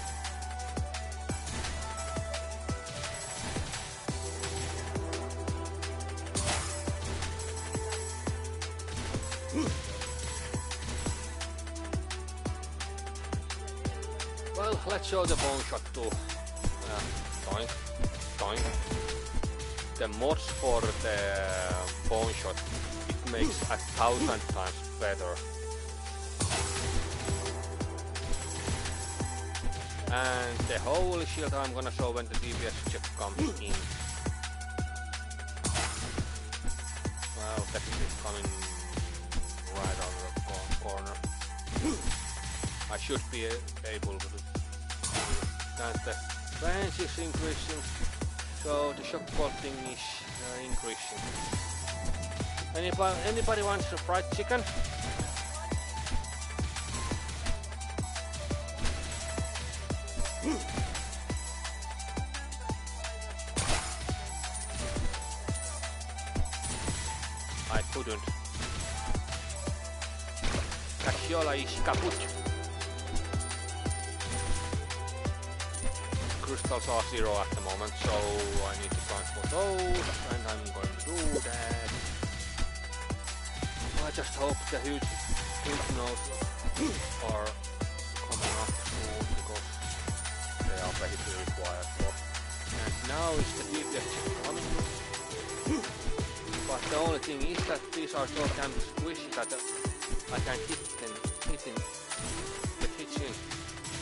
Well, let's show the bone shot too. Doink, doink. The mods for the bone shot, it makes 1,000 times better. And the whole shield I'm gonna show when the DPS check comes in. Well, technically it's coming right on the corner. I should be able to stand the range is increasing, so the shock bolting is increasing. Anybody wants a fried chicken? I couldn't. Cassiola is kaput. Crystals are 0 at the moment, so I need to transport those, and I'm going to do that. I just hope the huge nodes are coming up soon, because they are basically required for. And now is the DPS coming. But the only thing is that these are so damn squishy that I can't get hits in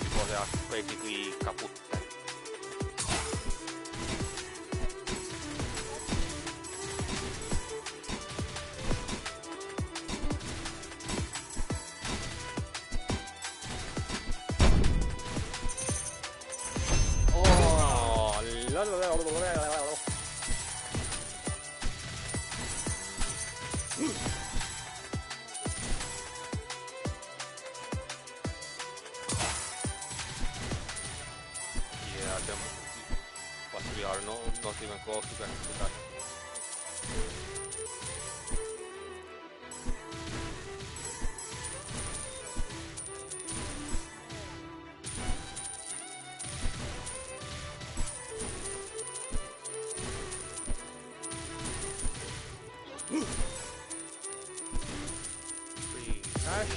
because they are basically kaput. But we are not even close to that. Free cash,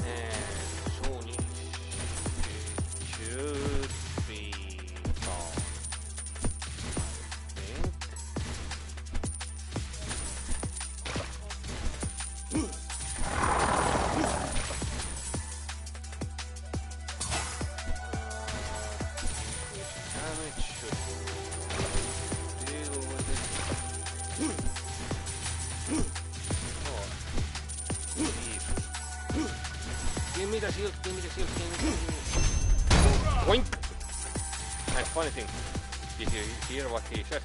and soon it should be gone. Damage should deal with it. Oh, Jesus. Give me the shield, give me the shield, give me. Boink! And funny thing, did you hear what he said?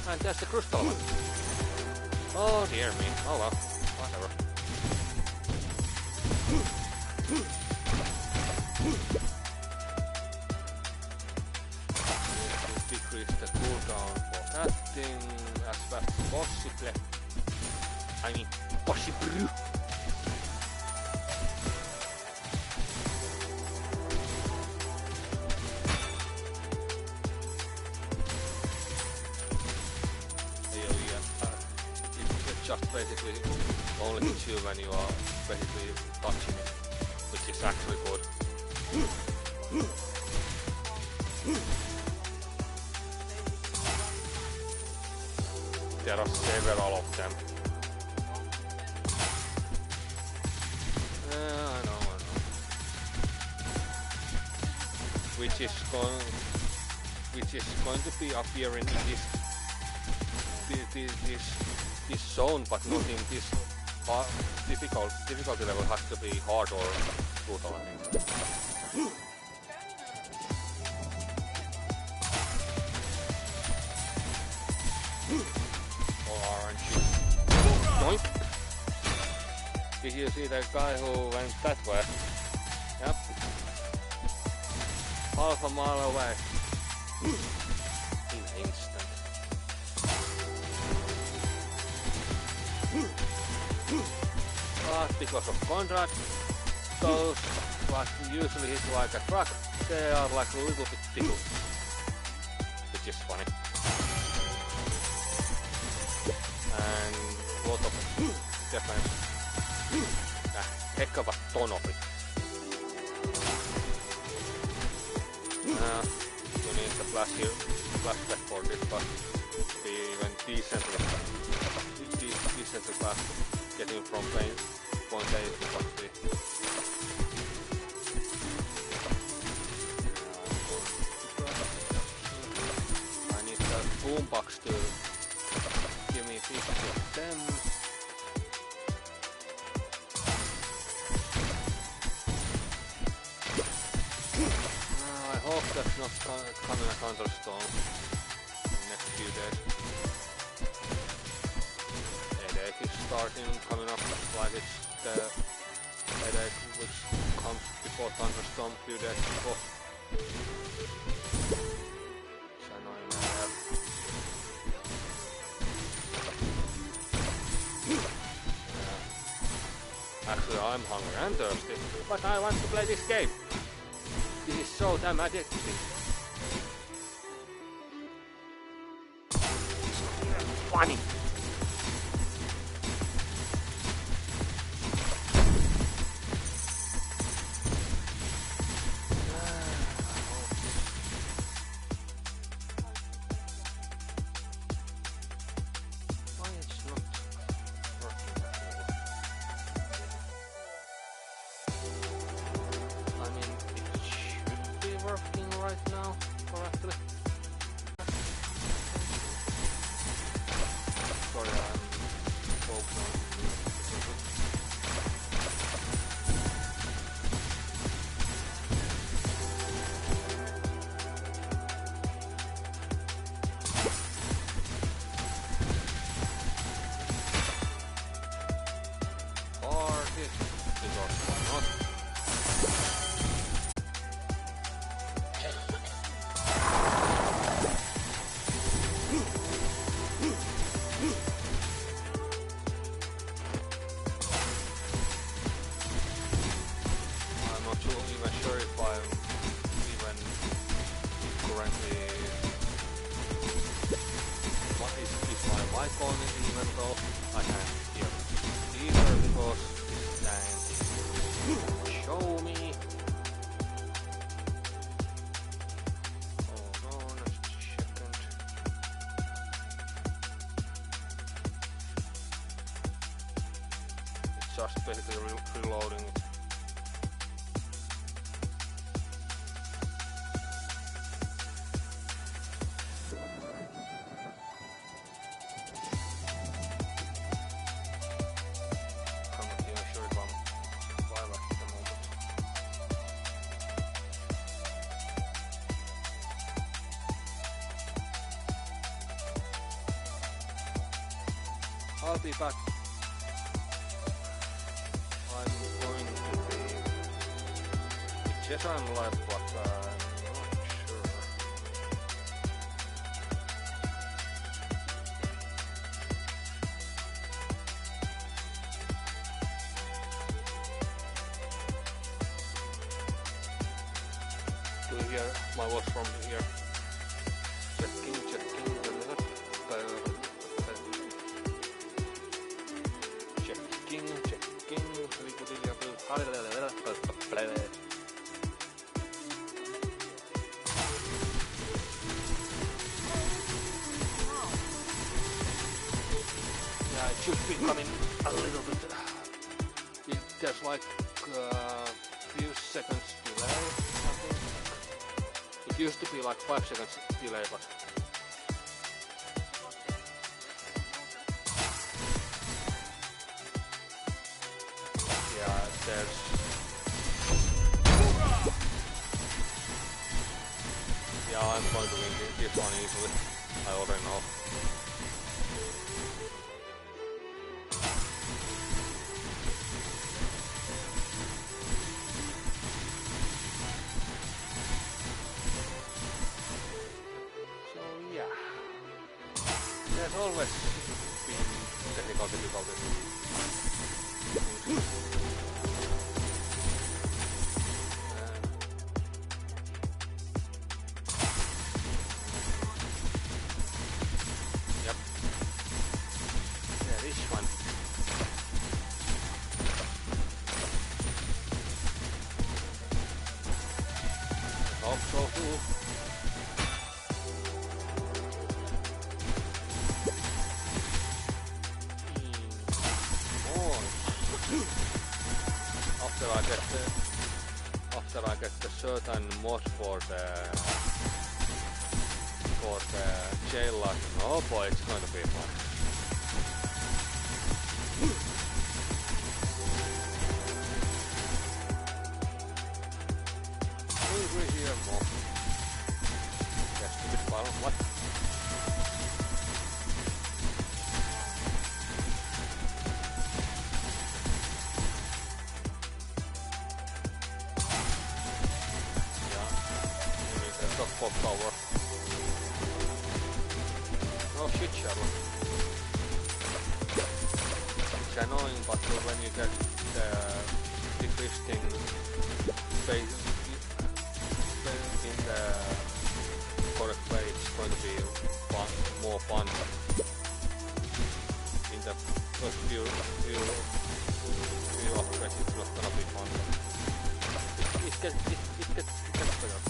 And that's the crystal one. Oh dear me. Oh well. Whatever. Decrease the cooldown for that thing as fast as possible. I mean, possible. Just basically only hits you when you are basically touching it, which is actually good. There are several of them. I know. Which is going to be appearing in this zone, but not in this difficulty level. Has to be hard or brutal, I think. Or RNG. Doink! Did you see the guy who went that way? Yep. Half a mile away. In an instant. But because of contract, those what usually hit like a truck, they are like a little bit tickled, which is funny. And lot of defense, a heck of a ton of it. You need the flashback for this, but be even decently fast getting from point A to point B. I need the boombox to give me 50 of them. there's not coming a thunderstorm in the next few days. Headache is coming up like it's the headache which comes before thunderstorm a few days before. It's annoying I have. Actually I'm hungry and thirsty, but I want to play this game. This is so damn addictive. It's not even funny. Just basically reloading it. I'm not even sure if I'm live at the moment. I'll be back. Yes, I'm live, but I'm not sure. Do you hear my voice from here? Checking. Should be coming a little bit. There's like few seconds delay, I think. It used to be like 5 seconds delay, but yeah, there's I'm going to win this one easily. I already know. There's always been technical difficulties. Yep. There is one. I hope so too. After I get the certain mod for the jail lock, oh boy, it's going to be fun. We hear more. clock tower. No shit, Sherlock. It's annoying, but when you get the decreasing space in the correct way, it's going to be more fun. In the first few upgrades, it's not gonna be fun. It gets better.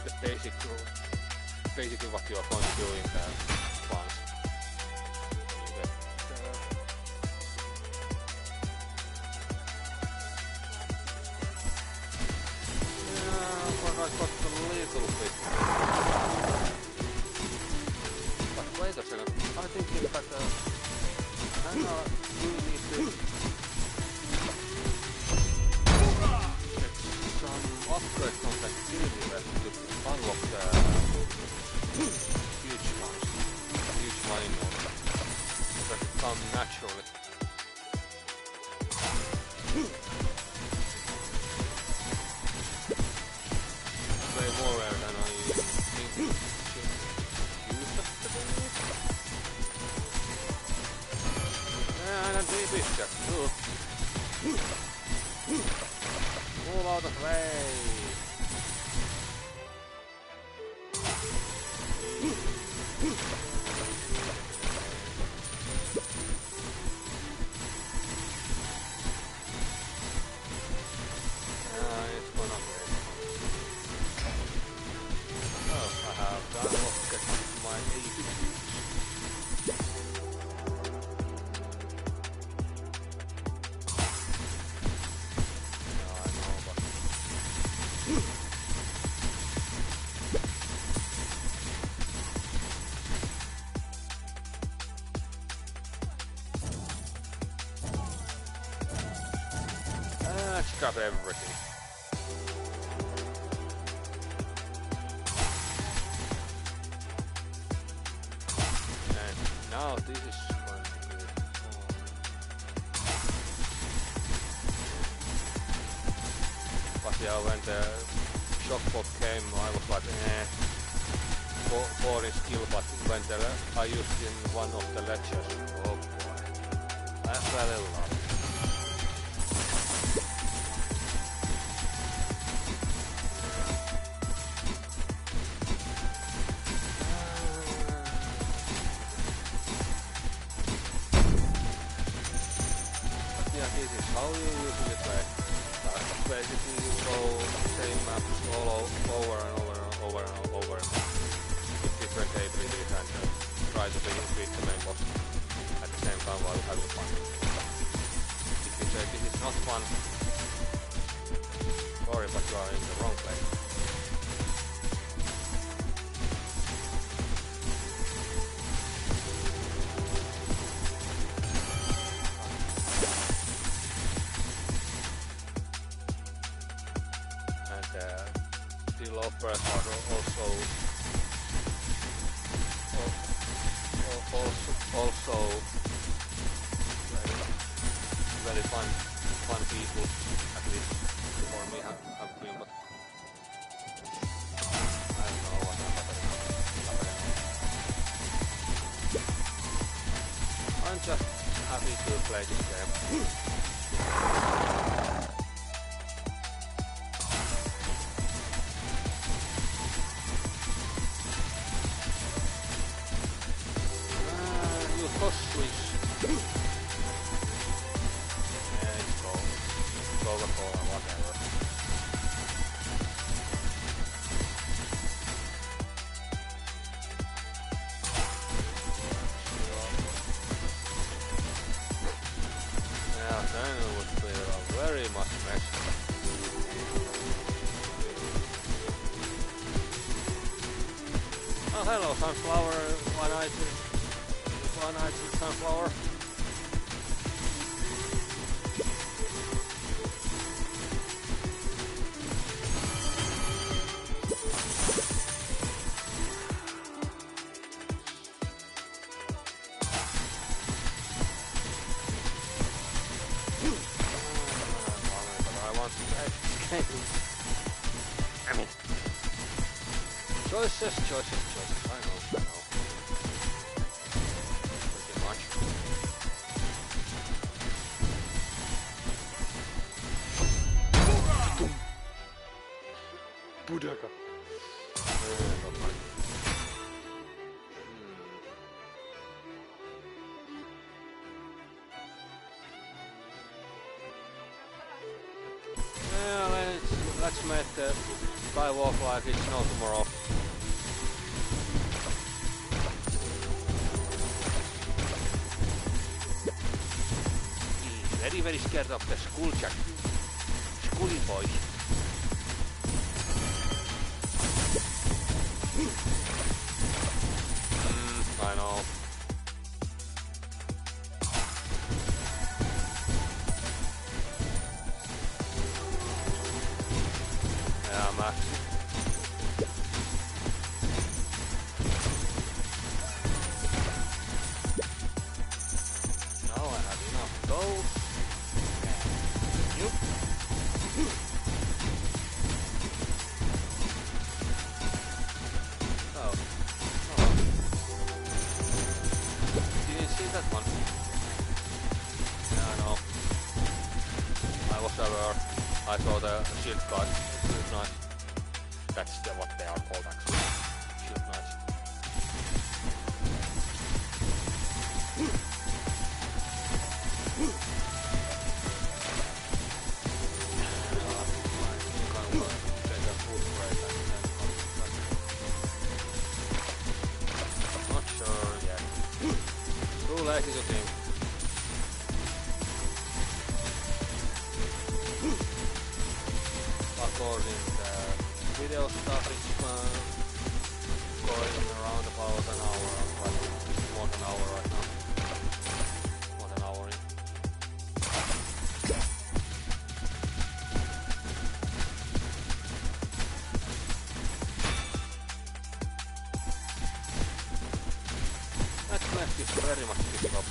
Just basically what you are going to do in the once. You get I got a little bit. But wait a second, I'm thinking that you need to get some upgrade from that ability left to unlock the huge mining nodes that come naturally. Way more rare than I think to use that today. And a deep picture too. Move out of the way. Scrap everything. And now this is going to be but yeah, when the shockpot came, I was like, boring skill, but when I used in one of the ledgers, oh boy, I fell in love. How you usually play? Basically you go same maps all over and over with different abilities and try to beat the main boss at the same time while having fun. If you say this is not fun, sorry, but you are in the wrong place. Developers are also very fun people, at least for me have been, but I don't know what happening. I'm just happy to play this game. Coca-Cola, whatever. very much mess. Oh, hello, sunflower. One-eyed sunflower. Choices, I know. Pretty much. Budaka. Well, let's make the skywalk like it's no tomorrow. Very scared of the schooly boys. I know. Yeah, Max. Now I have enough of those. I saw the shield guard, shield knight. That's what they are called actually. Shield knights. Not sure yet. Too lazy to think. According to the video stuff, it's going around about an hour, like more than an hour right now. More than an hour in. That left is very much difficult.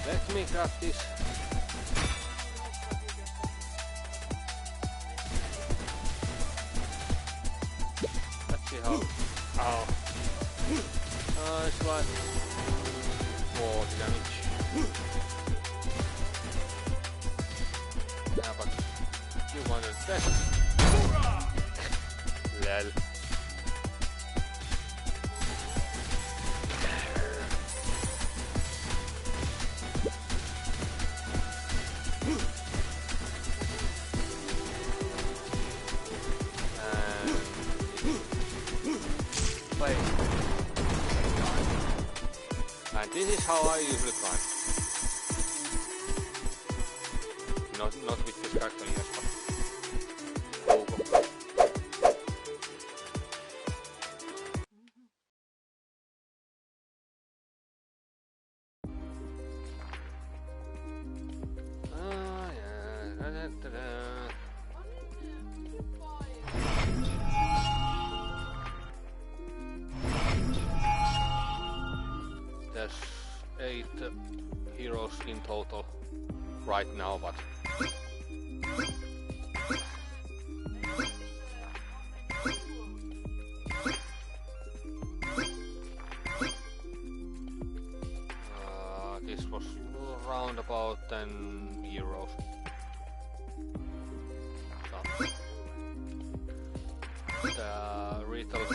Let me grab this. Let's see how. Oh. It's like 40 damage. Yeah, but you wanted that. Lol. And this is how I usually climb. Not with this character, yes, but there's 8 heroes in total right now, but this was around about 10 euros. So the retail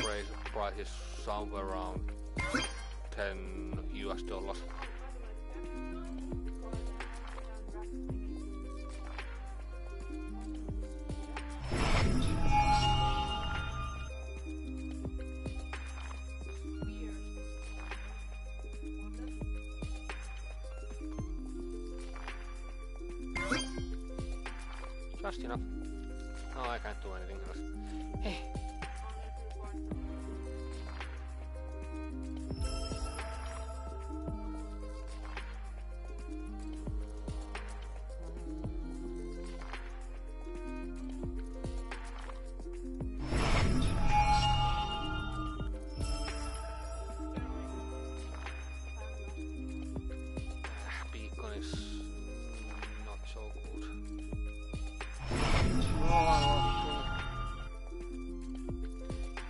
price is somewhere around $10 US. fast enough. No, I can't do anything else. Hey. Beacon is not so good.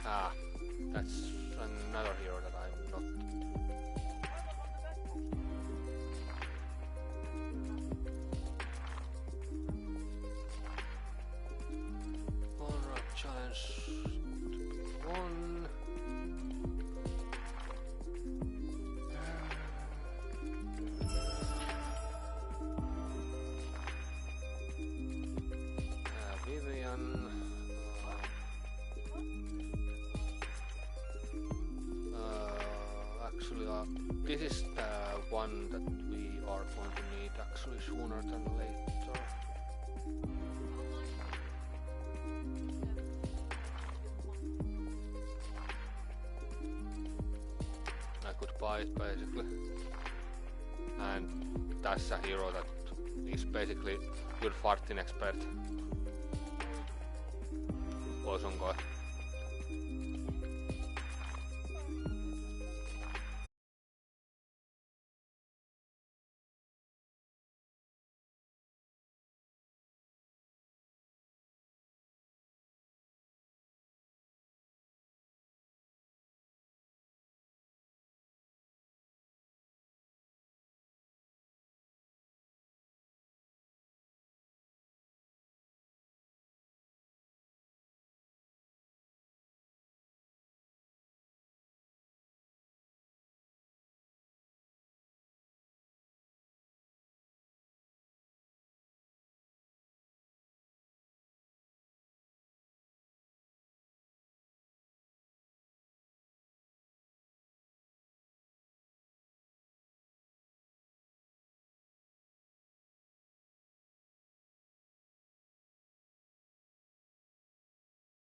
Ah, that's another hero that I'm not. Alright, challenge one. Vivian. Actually, this is the one that we are going to need actually sooner than later. I could buy it basically, and that's a hero that is basically good farting expert. Poison guy.